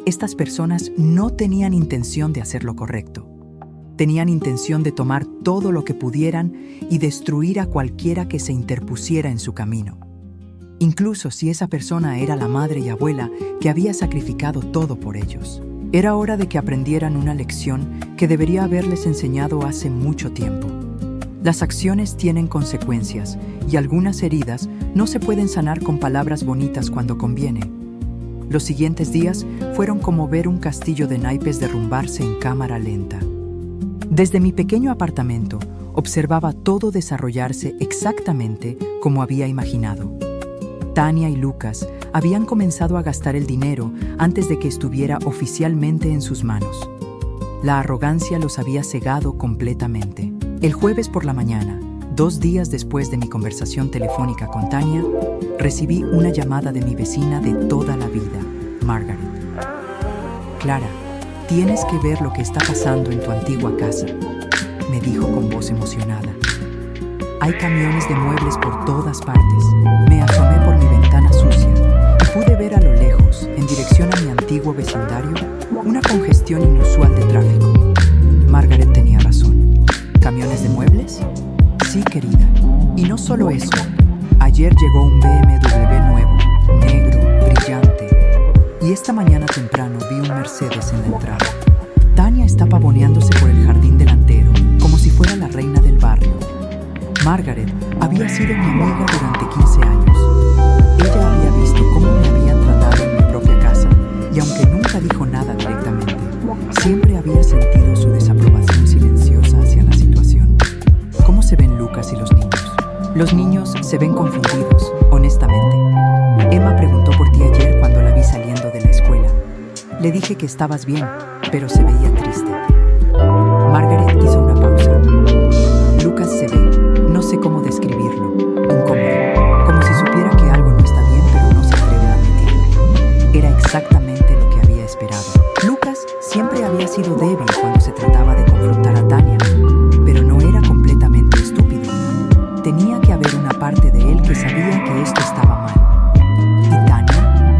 estas personas no tenían intención de hacer lo correcto. Tenían intención de tomar todo lo que pudieran y destruir a cualquiera que se interpusiera en su camino. Incluso si esa persona era la madre y abuela que había sacrificado todo por ellos. Era hora de que aprendieran una lección que debería haberles enseñado hace mucho tiempo. Las acciones tienen consecuencias y algunas heridas no se pueden sanar con palabras bonitas cuando conviene. Los siguientes días fueron como ver un castillo de naipes derrumbarse en cámara lenta. Desde mi pequeño apartamento, observaba todo desarrollarse exactamente como había imaginado. Tania y Lucas habían comenzado a gastar el dinero antes de que estuviera oficialmente en sus manos. La arrogancia los había cegado completamente. El jueves por la mañana, 2 días después de mi conversación telefónica con Tania, recibí una llamada de mi vecina de toda la vida, Margaret. Clara, tienes que ver lo que está pasando en tu antigua casa, me dijo con voz emocionada. Hay camiones de muebles por todas partes. Me asomé por mi ventana sucia y pude ver a lo lejos, en dirección a mi antiguo vecindario, una congestión inusual de tráfico. Margaret tenía razón. ¿Camiones de muebles? Sí, querida. Y no solo eso. Ayer llegó un BMW nuevo, negro, brillante. Y esta mañana temprano vi un Mercedes en la entrada. Tania está pavoneándose por el jardín delantero, como si fuera la reina del barrio. Margaret había sido mi amiga durante 15 años. Ella había visto cómo me habían tratado en mi propia casa, y aunque nunca dijo nada directamente, siempre había sentido su desaprobación silenciosa hacia la situación. ¿Cómo se ven Lucas y los niños? Los niños se ven confundidos, honestamente. Emma preguntó por ti ayer cuando la vi saliendo de la escuela. Le dije que estabas bien, pero se veía triste. Margaret hizo una pausa. Lucas se ve, no sé cómo describirlo, incómodo, como si supiera que algo no está bien, pero no se atreve a admitirlo. Era exactamente lo que había esperado. Lucas siempre había sido débil cuando se trataba de confrontar a Tania, pero no era completamente estúpido. Tenía que haber una parte de él que sabía que esto estaba mal. ¿Y Tania?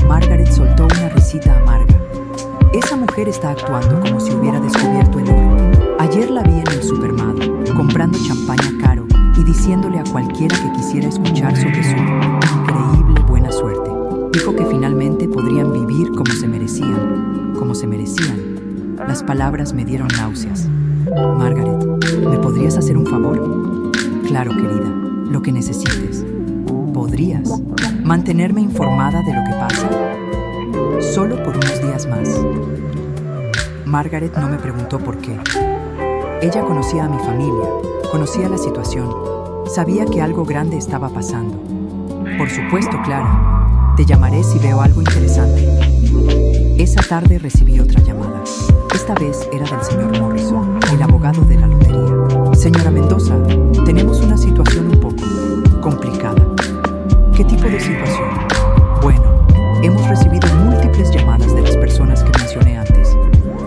Margaret soltó una risita amarga. Esa mujer está actuando como si hubiera descubierto el oro. Ayer la vi en el supermercado, comprando champaña caro y diciéndole a cualquiera que quisiera escuchar sobre su increíble buena suerte. Dijo que finalmente podrían vivir como se merecían. Como se merecían. Las palabras me dieron náuseas. Margaret, ¿me podrías hacer un favor? Claro, querida, lo que necesites. ¿Podrías mantenerme informada de lo que pasa? Solo por unos días más. Margaret no me preguntó por qué. Ella conocía a mi familia, conocía la situación, sabía que algo grande estaba pasando. Por supuesto, Clara, te llamaré si veo algo interesante. Esa tarde recibí otra llamada. Esta vez era del señor Morrison, el abogado de la lotería. Señora Mendoza, tenemos una situación un poco complicada. ¿Qué tipo de situación? Bueno, hemos recibido múltiples llamadas de las personas que mencioné antes.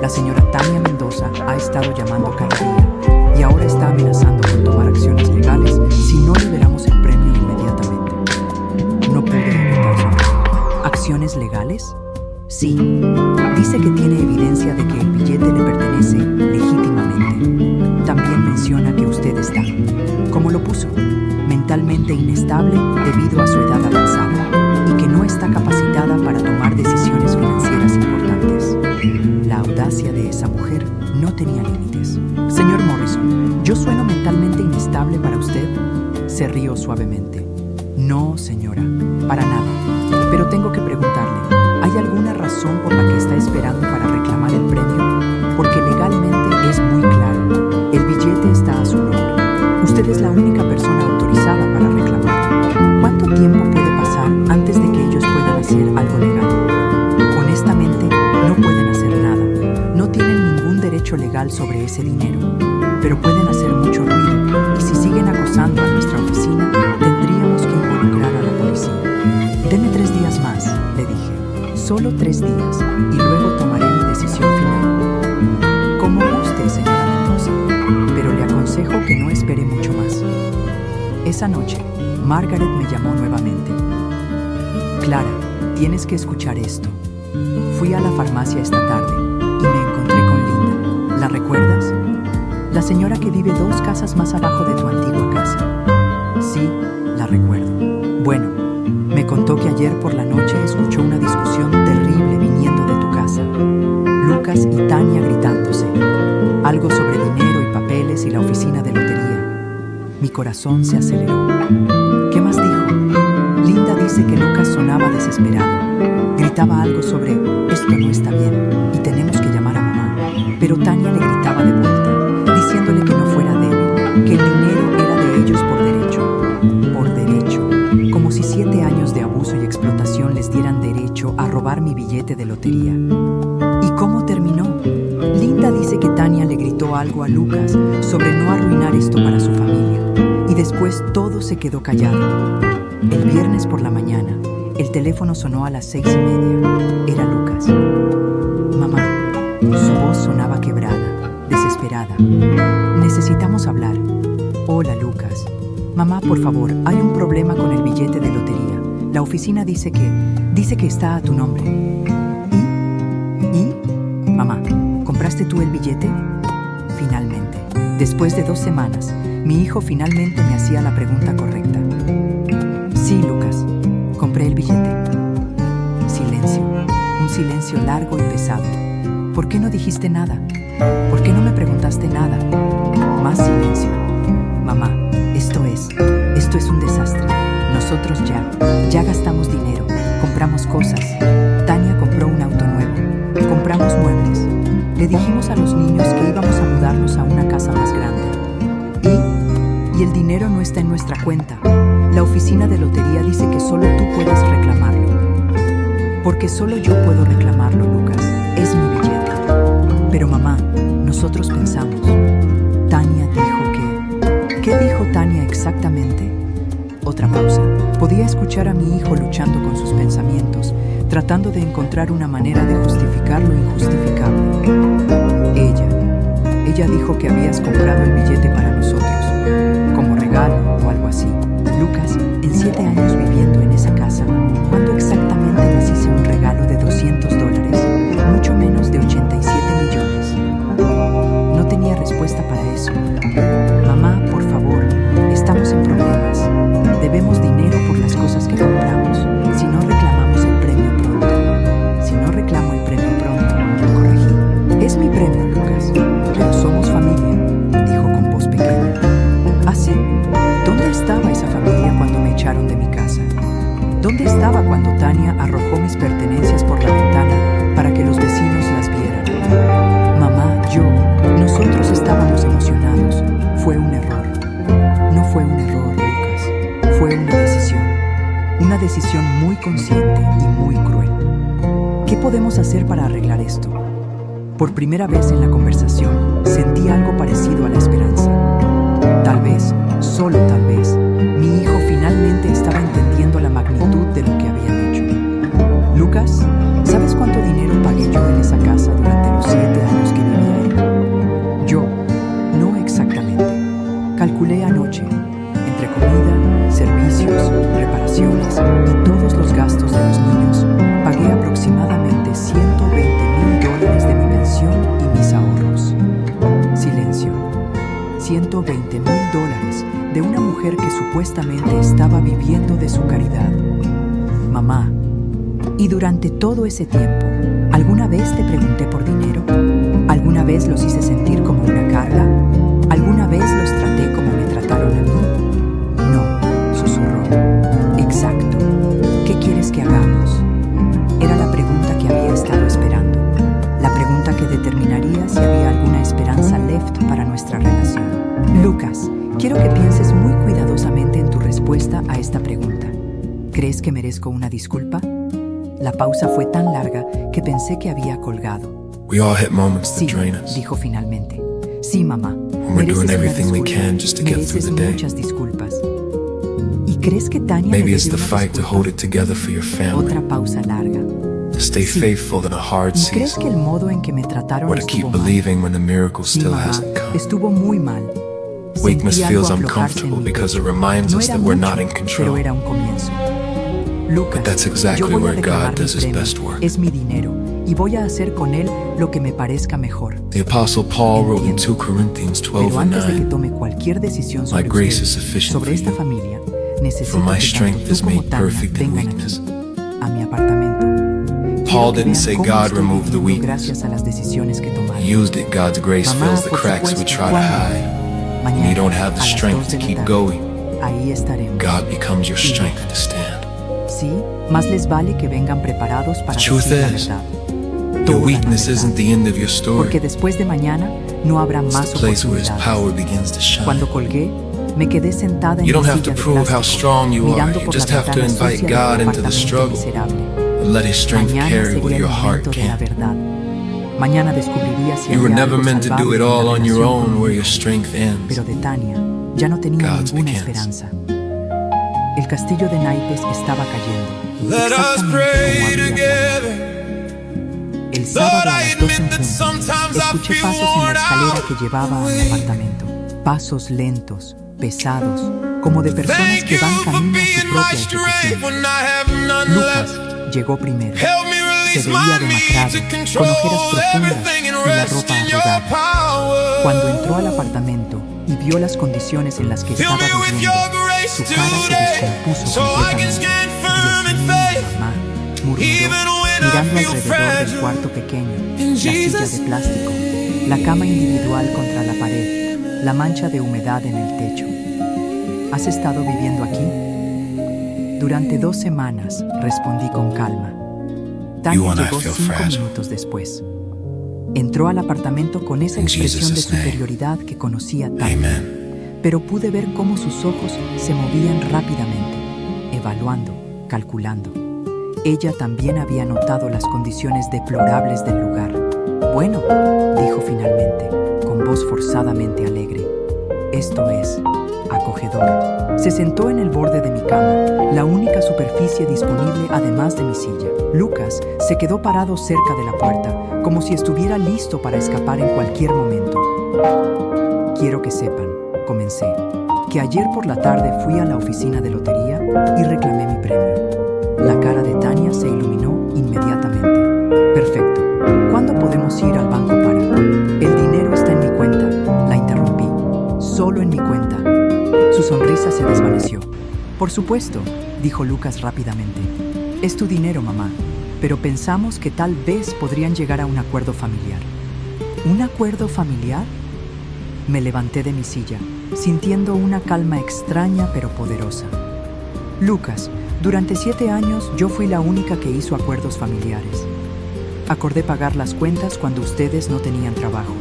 La señora Tania Mendoza ha estado llamando cada día y ahora está amenazando con tomar acciones legales si no liberamos el premio inmediatamente. No pude evitar sonreír. ¿Acciones legales? Sí. Dice que tiene evidencia de que el billete le pertenece legítimamente. También menciona que usted está, como lo puso, mentalmente inestable debido a su edad avanzada y que no está capacitada para tomar decisiones financieras importantes. La audacia de esa mujer no tenía límites. Señor Morrison, ¿yo sueno mentalmente inestable para usted? Se rió suavemente. No, señora, para nada. Pero tengo que preguntarle, ¿hay alguna razón por la que está esperando para reclamar el premio? Porque legalmente es muy claro. El billete está a su nombre. Usted es la única persona autorizada para reclamarlo. ¿Cuánto tiempo puede pasar antes de que ellos puedan hacer algo legal? Honestamente, no pueden hacer nada. No tienen ningún derecho legal sobre ese dinero. Pero pueden hacer mucho ruido. Y si siguen acosando a nuestra oficina, tendríamos que involucrar a la policía. Deme 3 días más, le dije. Solo 3 días. Y luego tomaré mi decisión final. Como guste, señora Mendoza. Pero le aconsejo que no espere mucho más. Esa noche, Margaret me llamó nuevamente. Clara, tienes que escuchar esto. Fui a la farmacia esta tarde y me encontré con Linda. ¿La recuerdas? La señora que vive 2 casas más abajo de tu antigua casa. Sí, la recuerdo. Bueno, me contó que ayer por la noche escuchó una discusión terrible viniendo de tu casa. Lucas y Tania gritándose. Algo sobre dinero y papeles y la oficina de lotería. Mi corazón se aceleró. ¿Qué más dijo? Linda dice que Lucas sonaba desesperado. Gritaba algo sobre esto no está bien y tenemos que llamar a mamá. Pero Tania le gritaba de vuelta, diciéndole que no fuera débil, que el dinero era de ellos por derecho. Por derecho. Como si 7 años de abuso y explotación les dieran derecho a robar mi billete de lotería. ¿Y cómo terminó? Linda dice que Tania le gritó algo a Lucas sobre no arruinar esto para su familia. Y después todo se quedó callado. El viernes por la mañana, el teléfono sonó a las 6:30. Era Lucas. mamá. Su voz sonaba quebrada, desesperada. Necesitamos hablar. Hola, Lucas. Mamá, por favor, hay un problema con el billete de lotería. La oficina dice que está a tu nombre. ¿Y? Mamá, ¿compraste tú el billete? Finalmente, después de 2 semanas, mi hijo finalmente me hacía la pregunta correcta. Sí, Lucas, compré el billete. Silencio, un silencio largo y pesado. ¿Por qué no dijiste nada? ¿Por qué no me preguntaste nada? Más silencio. Mamá, esto es un desastre. Nosotros ya gastamos dinero, compramos cosas. Tania compró un auto nuevo, compramos muebles. Le dijimos a los niños que íbamos a mudarnos a una casa más grande. Y el dinero no está en nuestra cuenta. La oficina de lotería dice que solo tú puedes reclamarlo. Porque solo yo puedo reclamarlo, Lucas. Es mi billete. Pero mamá, nosotros pensamos. Tania dijo que... ¿Qué dijo Tania exactamente? Otra pausa. Podía escuchar a mi hijo luchando con sus pensamientos, tratando de encontrar una manera de justificar lo injustificable. Ella dijo que habías comprado el billete para nosotros, como regalo o algo así. Lucas, en 7 años viviendo en esa casa, ¿cuánto exactamente les hice un regalo de $200? Mucho menos de 87 millones. No tenía respuesta para eso. Mamá, por favor, estamos en problemas. Debemos dinero por las cosas que compramos. Si no reclamamos el premio pronto. Si no reclamo el premio pronto, lo corregí. Es mi premio, Lucas, pero somos familia, dijo con voz pequeña. ¿Ah, sí? ¿Dónde estaba esa familia cuando me echaron de mi casa? ¿Dónde estaba cuando Tania arrojó mis pertenencias por la ventana para que los vecinos las vieran? Mamá, nosotros estábamos emocionados. Fue un error. No fue un error, Lucas. Fue una decisión. Una decisión muy consciente y muy cruel. ¿Qué podemos hacer para arreglar esto? Por primera vez en la conversación, sentí algo parecido a la esperanza. Tal vez, solo tal vez, mi hijo finalmente estaba entendiendo la magnitud de lo que habían hecho. Lucas, ¿sabes cuánto dinero pagué yo en esa casa durante los 7 años que vivía ahí? Yo, no exactamente. Calculé anoche, entre comida, servicios, reparaciones y todos los gastos de los niños, pagué aproximadamente $120,000 de mi pensión y mis ahorros. Silencio. $120,000 de una mujer que supuestamente estaba viviendo de su caridad. Mamá, y durante todo ese tiempo, ¿alguna vez te pregunté por dinero? ¿Alguna vez los hice sentir como una carga? ¿Alguna vez los traté como me trataron a mí? No, susurró. Exacto. ¿Qué quieres que hagamos? Era la pregunta que había estado esperando. La pregunta que determinaría si había alguna esperanza left para nuestra relación. Lucas, quiero que pienses muy cuidadosamente en tu respuesta a esta pregunta. ¿Crees que merezco una disculpa? La pausa fue tan larga que pensé que había colgado. We all hit moments that Sí, drain us. dijo finalmente. Sí, mamá. we're Mereces doing una everything we disculpa. can just to get Mereces through the day. muchas disculpas. ¿Y crees que Tania Maybe me it's debe the una fight to disculpa? hold it together for your family, Otra pausa larga. to stay Sí. faithful in a hard ¿Y crees season, que el modo en que me trataron or to keep estuvo mal? believing when the miracle Sí, still mamá, hasn't come. estuvo muy mal. Weakness Sentí algo feels aflojarse en uncomfortable mí. because it reminds No us era that we're mucho, not in pero control. era un comienzo. Lucas, But that's exactly yo voy a where reclamar God mi does his premio. best work. Es mi dinero y voy a hacer con él lo que me parezca mejor. The Apostle Paul wrote in Entiendo. 2 Corinthians 12 Pero and antes de que 9, tome cualquier decisión sobre My grace ustedes, is sufficient sobre for esta you, familia, necesito for my que strength tanto is tú como made Tania perfect in vengan weakness. aquí, a mi apartamento. Paul Quiero que didn't vean say cómo God estoy removed the viviendo weakness. gracias a las decisiones que tomaron. He used it. God's grace Mamá, fills the por cracks we supuesto, try to ¿cuándo? hide. Mañana, When you don't have the a las strength 2 to de la keep tarde. going, Ahí estaremos. God becomes your Y strength Lucas. to stand. Sí, más les vale que vengan preparados para The truth decir la is, verdad. Your Toda la weakness verdad. isn't the end of your story. Porque después de mañana no habrá It's más the place where His oportunidades. power begins to shine. Cuando colgué, me quedé sentada en You mi don't have silla to de prove how plástico, strong you are. mirando You por just la have to ventana invite sucia del God into the departamento struggle miserable. and let His strength Mañana carry sería what el your heart momento de la can't. verdad. Mañana descubriría si You were había never algo meant to do salvable it en la all on your relación own conmigo. where your strength ends. Pero de Tania ya no tenía God's ninguna begins. esperanza. El castillo de naipes estaba cayendo. Let us exactamente pray como había planeado. together. El El sábado Lord, a I las 12 en admit that punto, sometimes I escuché feel pasos en la worn escalera out. que llevaba a mi apartamento. Pasos lentos, pesados, como de personas Thank que you van for camino a being su my propia strength ejecución. when I have none Lucas left. llegó primero. Help me Se release veía my need demacrado, to con control ojeras profundas everything and y la rest ropa in your arrugada. power. Cuando entró al apartamento y vio las condiciones en las que Fill estaba me with viviendo, your grace su cara se today, descompuso so I can completamente. stand firm in Dios mío, faith, mamá, murmuró, even when I mirando feel alrededor del fragile. cuarto pequeño, In la silla Jesus' de plástico, la cama individual contra la pared, la mancha de humedad en el techo. ¿Has estado viviendo aquí? Durante 2 semanas, respondí con calma. Tania and I llegó feel 5 fragile. minutos después. Entró al apartamento con esa In expresión de Jesus' name. superioridad que conocía Tania. Amen. Pero pude ver cómo sus ojos se movían rápidamente, evaluando, calculando. Ella también había notado las condiciones deplorables del lugar. Bueno, dijo finalmente, con voz forzadamente alegre. Esto es acogedor. Se sentó en el borde de mi cama, la única superficie disponible además de mi silla. Lucas se quedó parado cerca de la puerta, como si estuviera listo para escapar en cualquier momento. Quiero que sepan, comencé, que ayer por la tarde fui a la oficina de lotería y reclamé mi premio. La cara de Tania se iluminó inmediatamente. Perfecto. ¿Cuándo podemos ir al banco para? El dinero está en mi cuenta, la interrumpí. Solo en mi cuenta. Su sonrisa se desvaneció. Por supuesto, dijo Lucas rápidamente. Es tu dinero, mamá, pero pensamos que tal vez podrían llegar a un acuerdo familiar. ¿Un acuerdo familiar? Me levanté de mi silla, sintiendo una calma extraña pero poderosa. Lucas, durante 7 años yo fui la única que hizo acuerdos familiares. Acordé pagar las cuentas cuando ustedes no tenían trabajo.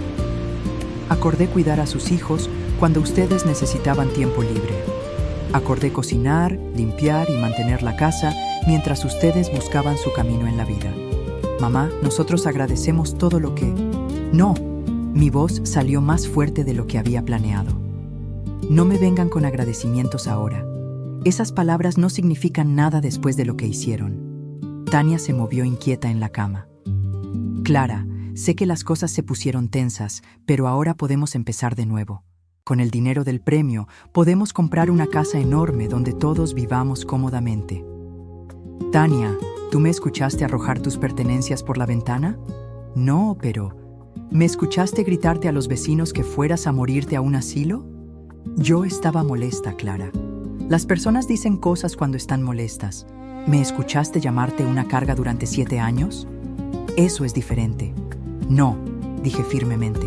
Acordé cuidar a sus hijos cuando ustedes necesitaban tiempo libre. Acordé cocinar, limpiar y mantener la casa mientras ustedes buscaban su camino en la vida. Mamá, nosotros agradecemos todo lo que... No, mi voz salió más fuerte de lo que había planeado. No me vengan con agradecimientos ahora. Esas palabras no significan nada después de lo que hicieron. Tania se movió inquieta en la cama. Clara, sé que las cosas se pusieron tensas, pero ahora podemos empezar de nuevo. Con el dinero del premio, podemos comprar una casa enorme donde todos vivamos cómodamente. Tania, ¿tú me escuchaste arrojar tus pertenencias por la ventana? No, pero... ¿me escuchaste gritarte a los vecinos que fueras a morirte a un asilo? Yo estaba molesta, Clara. Las personas dicen cosas cuando están molestas. ¿Me escuchaste llamarte una carga durante 7 años? Eso es diferente. No, dije firmemente.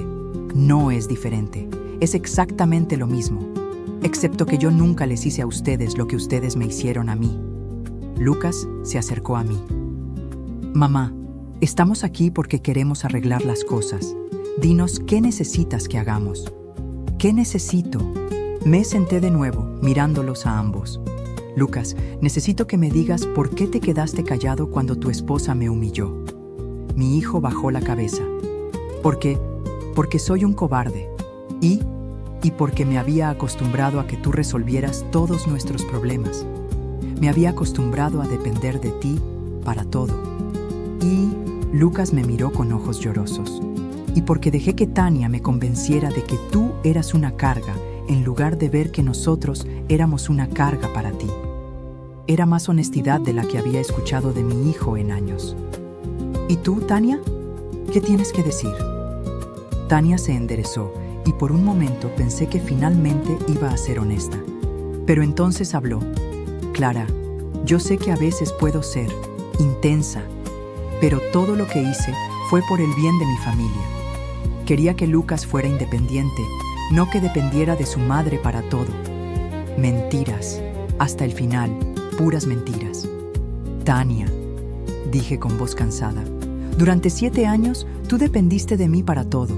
No es diferente. Es exactamente lo mismo. Excepto que yo nunca les hice a ustedes lo que ustedes me hicieron a mí. Lucas se acercó a mí. Mamá, estamos aquí porque queremos arreglar las cosas. Dinos qué necesitas que hagamos. ¿Qué necesito? Me senté de nuevo, mirándolos a ambos. Lucas, necesito que me digas por qué te quedaste callado cuando tu esposa me humilló. Mi hijo bajó la cabeza. ¿Por qué? Porque soy un cobarde. Y porque me había acostumbrado a que tú resolvieras todos nuestros problemas. Me había acostumbrado a depender de ti para todo. Y Lucas me miró con ojos llorosos. Y porque dejé que Tania me convenciera de que tú eras una carga, en lugar de ver que nosotros éramos una carga para ti. Era más honestidad de la que había escuchado de mi hijo en años. ¿Y tú, Tania? ¿Qué tienes que decir? Tania se enderezó y por un momento pensé que finalmente iba a ser honesta. Pero entonces habló. Clara, yo sé que a veces puedo ser intensa, pero todo lo que hice fue por el bien de mi familia. Quería que Lucas fuera independiente, no que dependiera de su madre para todo. Mentiras, hasta el final, puras mentiras. Tania, dije con voz cansada, durante 7 años tú dependiste de mí para todo.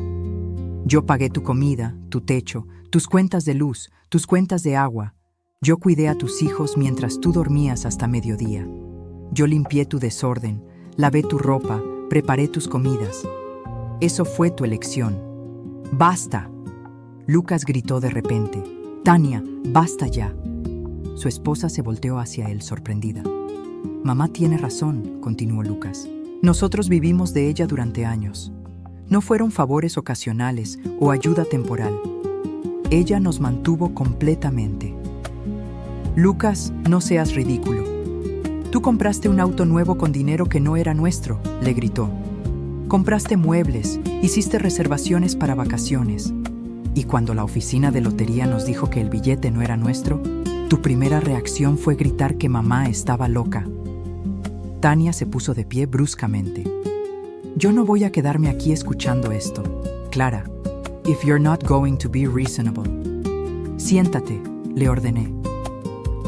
Yo pagué tu comida, tu techo, tus cuentas de luz, tus cuentas de agua. Yo cuidé a tus hijos mientras tú dormías hasta mediodía. Yo limpié tu desorden, lavé tu ropa, preparé tus comidas. Eso fue tu elección. ¡Basta! Lucas gritó de repente. Tania, basta ya. Su esposa se volteó hacia él sorprendida. Mamá tiene razón, continuó Lucas. Nosotros vivimos de ella durante años. No fueron favores ocasionales o ayuda temporal. Ella nos mantuvo completamente. Lucas, no seas ridículo. Tú compraste un auto nuevo con dinero que no era nuestro, le gritó. Compraste muebles, hiciste reservaciones para vacaciones. Y cuando la oficina de lotería nos dijo que el billete no era nuestro, tu primera reacción fue gritar que mamá estaba loca. Tania se puso de pie bruscamente. Yo no voy a quedarme aquí escuchando esto. Clara, if you're not going to be reasonable. Siéntate, le ordené.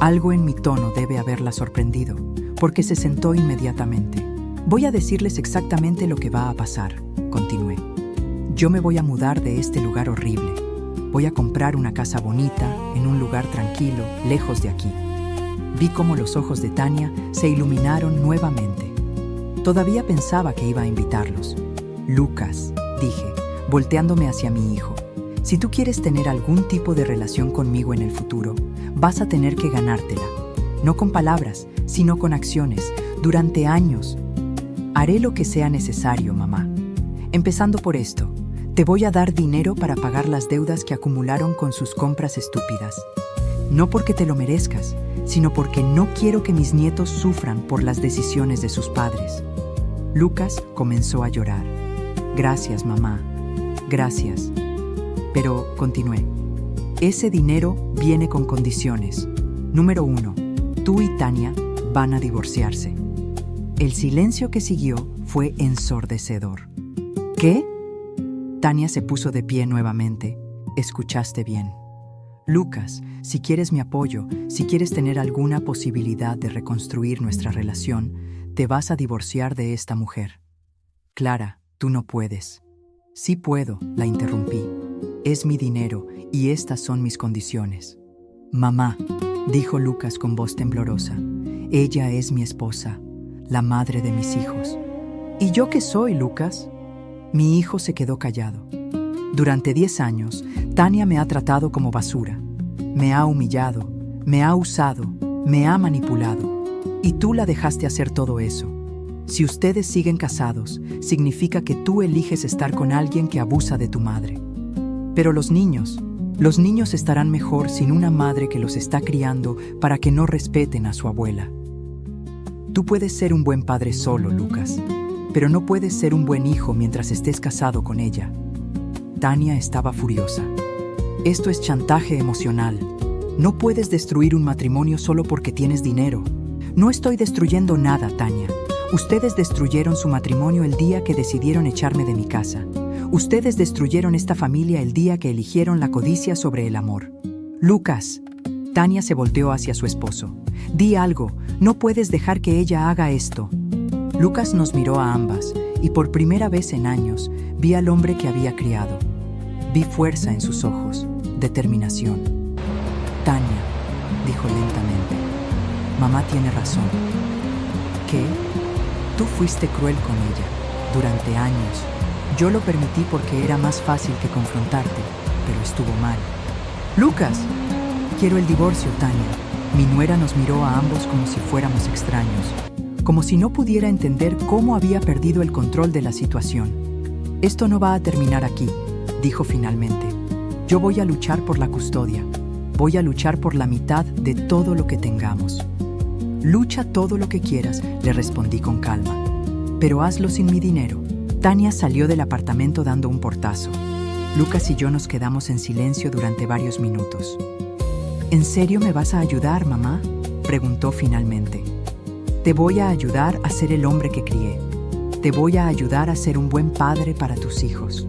Algo en mi tono debe haberla sorprendido, porque se sentó inmediatamente. Voy a decirles exactamente lo que va a pasar, continué. Yo me voy a mudar de este lugar horrible. Voy a comprar una casa bonita, en un lugar tranquilo, lejos de aquí. Vi cómo los ojos de Tania se iluminaron nuevamente. Todavía pensaba que iba a invitarlos. Lucas, dije, volteándome hacia mi hijo, si tú quieres tener algún tipo de relación conmigo en el futuro, vas a tener que ganártela. No con palabras, sino con acciones, durante años. Haré lo que sea necesario, mamá. Empezando por esto, te voy a dar dinero para pagar las deudas que acumularon con sus compras estúpidas. No porque te lo merezcas, sino porque no quiero que mis nietos sufran por las decisiones de sus padres. Lucas comenzó a llorar. Gracias, mamá. Gracias. Pero continué. Ese dinero viene con condiciones. Número 1. Tú y Tania van a divorciarse. El silencio que siguió fue ensordecedor. ¿Qué? Tania se puso de pie nuevamente. Escuchaste bien. Lucas, si quieres mi apoyo, si quieres tener alguna posibilidad de reconstruir nuestra relación, te vas a divorciar de esta mujer. Clara, tú no puedes. Sí puedo, la interrumpí. Es mi dinero y estas son mis condiciones. Mamá, dijo Lucas con voz temblorosa, ella es mi esposa, la madre de mis hijos. ¿Y yo qué soy, Lucas? Mi hijo se quedó callado. Durante 10 años, Tania me ha tratado como basura. Me ha humillado, me ha usado, me ha manipulado. Y tú la dejaste hacer todo eso. Si ustedes siguen casados, significa que tú eliges estar con alguien que abusa de tu madre. Pero los niños estarán mejor sin una madre que los está criando para que no respeten a su abuela. Tú puedes ser un buen padre solo, Lucas, pero no puedes ser un buen hijo mientras estés casado con ella. Tania estaba furiosa. Esto es chantaje emocional. No puedes destruir un matrimonio solo porque tienes dinero. No estoy destruyendo nada, Tania. Ustedes destruyeron su matrimonio el día que decidieron echarme de mi casa. Ustedes destruyeron esta familia el día que eligieron la codicia sobre el amor. Lucas. Tania se volteó hacia su esposo. Di algo. No puedes dejar que ella haga esto. Lucas nos miró a ambas y por primera vez en años vi al hombre que había criado. Vi fuerza en sus ojos, determinación. Tania, dijo lentamente, mamá tiene razón. ¿Qué? Tú fuiste cruel con ella, durante años. Yo lo permití porque era más fácil que confrontarte, pero estuvo mal. Lucas, quiero el divorcio, Tania. Mi nuera nos miró a ambos como si fuéramos extraños, como si no pudiera entender cómo había perdido el control de la situación. Esto no va a terminar aquí, dijo finalmente. Yo voy a luchar por la custodia. Voy a luchar por la mitad de todo lo que tengamos. Lucha todo lo que quieras, le respondí con calma. Pero hazlo sin mi dinero. Tania salió del apartamento dando un portazo. Lucas y yo nos quedamos en silencio durante varios minutos. ¿En serio me vas a ayudar, mamá?, preguntó finalmente. Te voy a ayudar a ser el hombre que crié. Te voy a ayudar a ser un buen padre para tus hijos.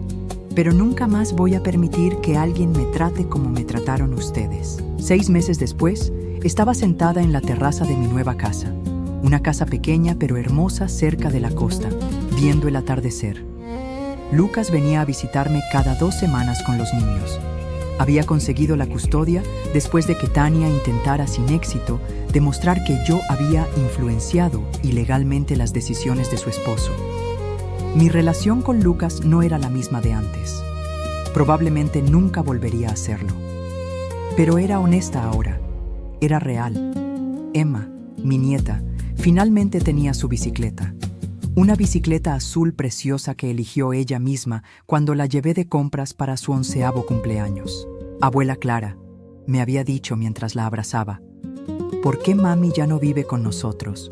Pero nunca más voy a permitir que alguien me trate como me trataron ustedes. 6 meses después, estaba sentada en la terraza de mi nueva casa. Una casa pequeña pero hermosa cerca de la costa, viendo el atardecer. Lucas venía a visitarme cada 2 semanas con los niños. Había conseguido la custodia después de que Tania intentara sin éxito demostrar que yo había influenciado ilegalmente las decisiones de su esposo. Mi relación con Lucas no era la misma de antes. Probablemente nunca volvería a hacerlo. Pero era honesta ahora. Era real. Emma, mi nieta, finalmente tenía su bicicleta. Una bicicleta azul preciosa que eligió ella misma cuando la llevé de compras para su 11º cumpleaños. Abuela Clara, me había dicho mientras la abrazaba, ¿por qué mami ya no vive con nosotros?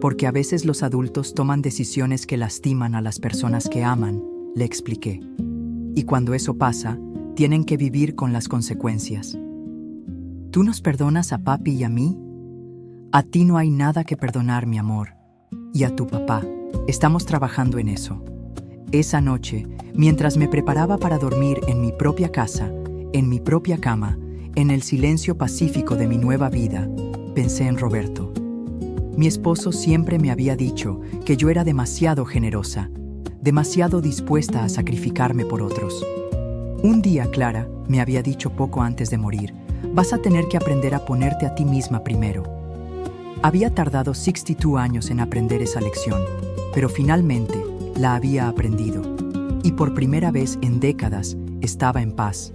Porque a veces los adultos toman decisiones que lastiman a las personas que aman, le expliqué. Y cuando eso pasa, tienen que vivir con las consecuencias. ¿Tú nos perdonas a papi y a mí? A ti no hay nada que perdonar, mi amor. Y a tu papá. Estamos trabajando en eso. Esa noche, mientras me preparaba para dormir en mi propia casa, en mi propia cama, en el silencio pacífico de mi nueva vida, pensé en Roberto. Mi esposo siempre me había dicho que yo era demasiado generosa, demasiado dispuesta a sacrificarme por otros. Un día, Clara, me había dicho poco antes de morir, vas a tener que aprender a ponerte a ti misma primero. Había tardado 62 años en aprender esa lección, pero finalmente la había aprendido. Y por primera vez en décadas estaba en paz.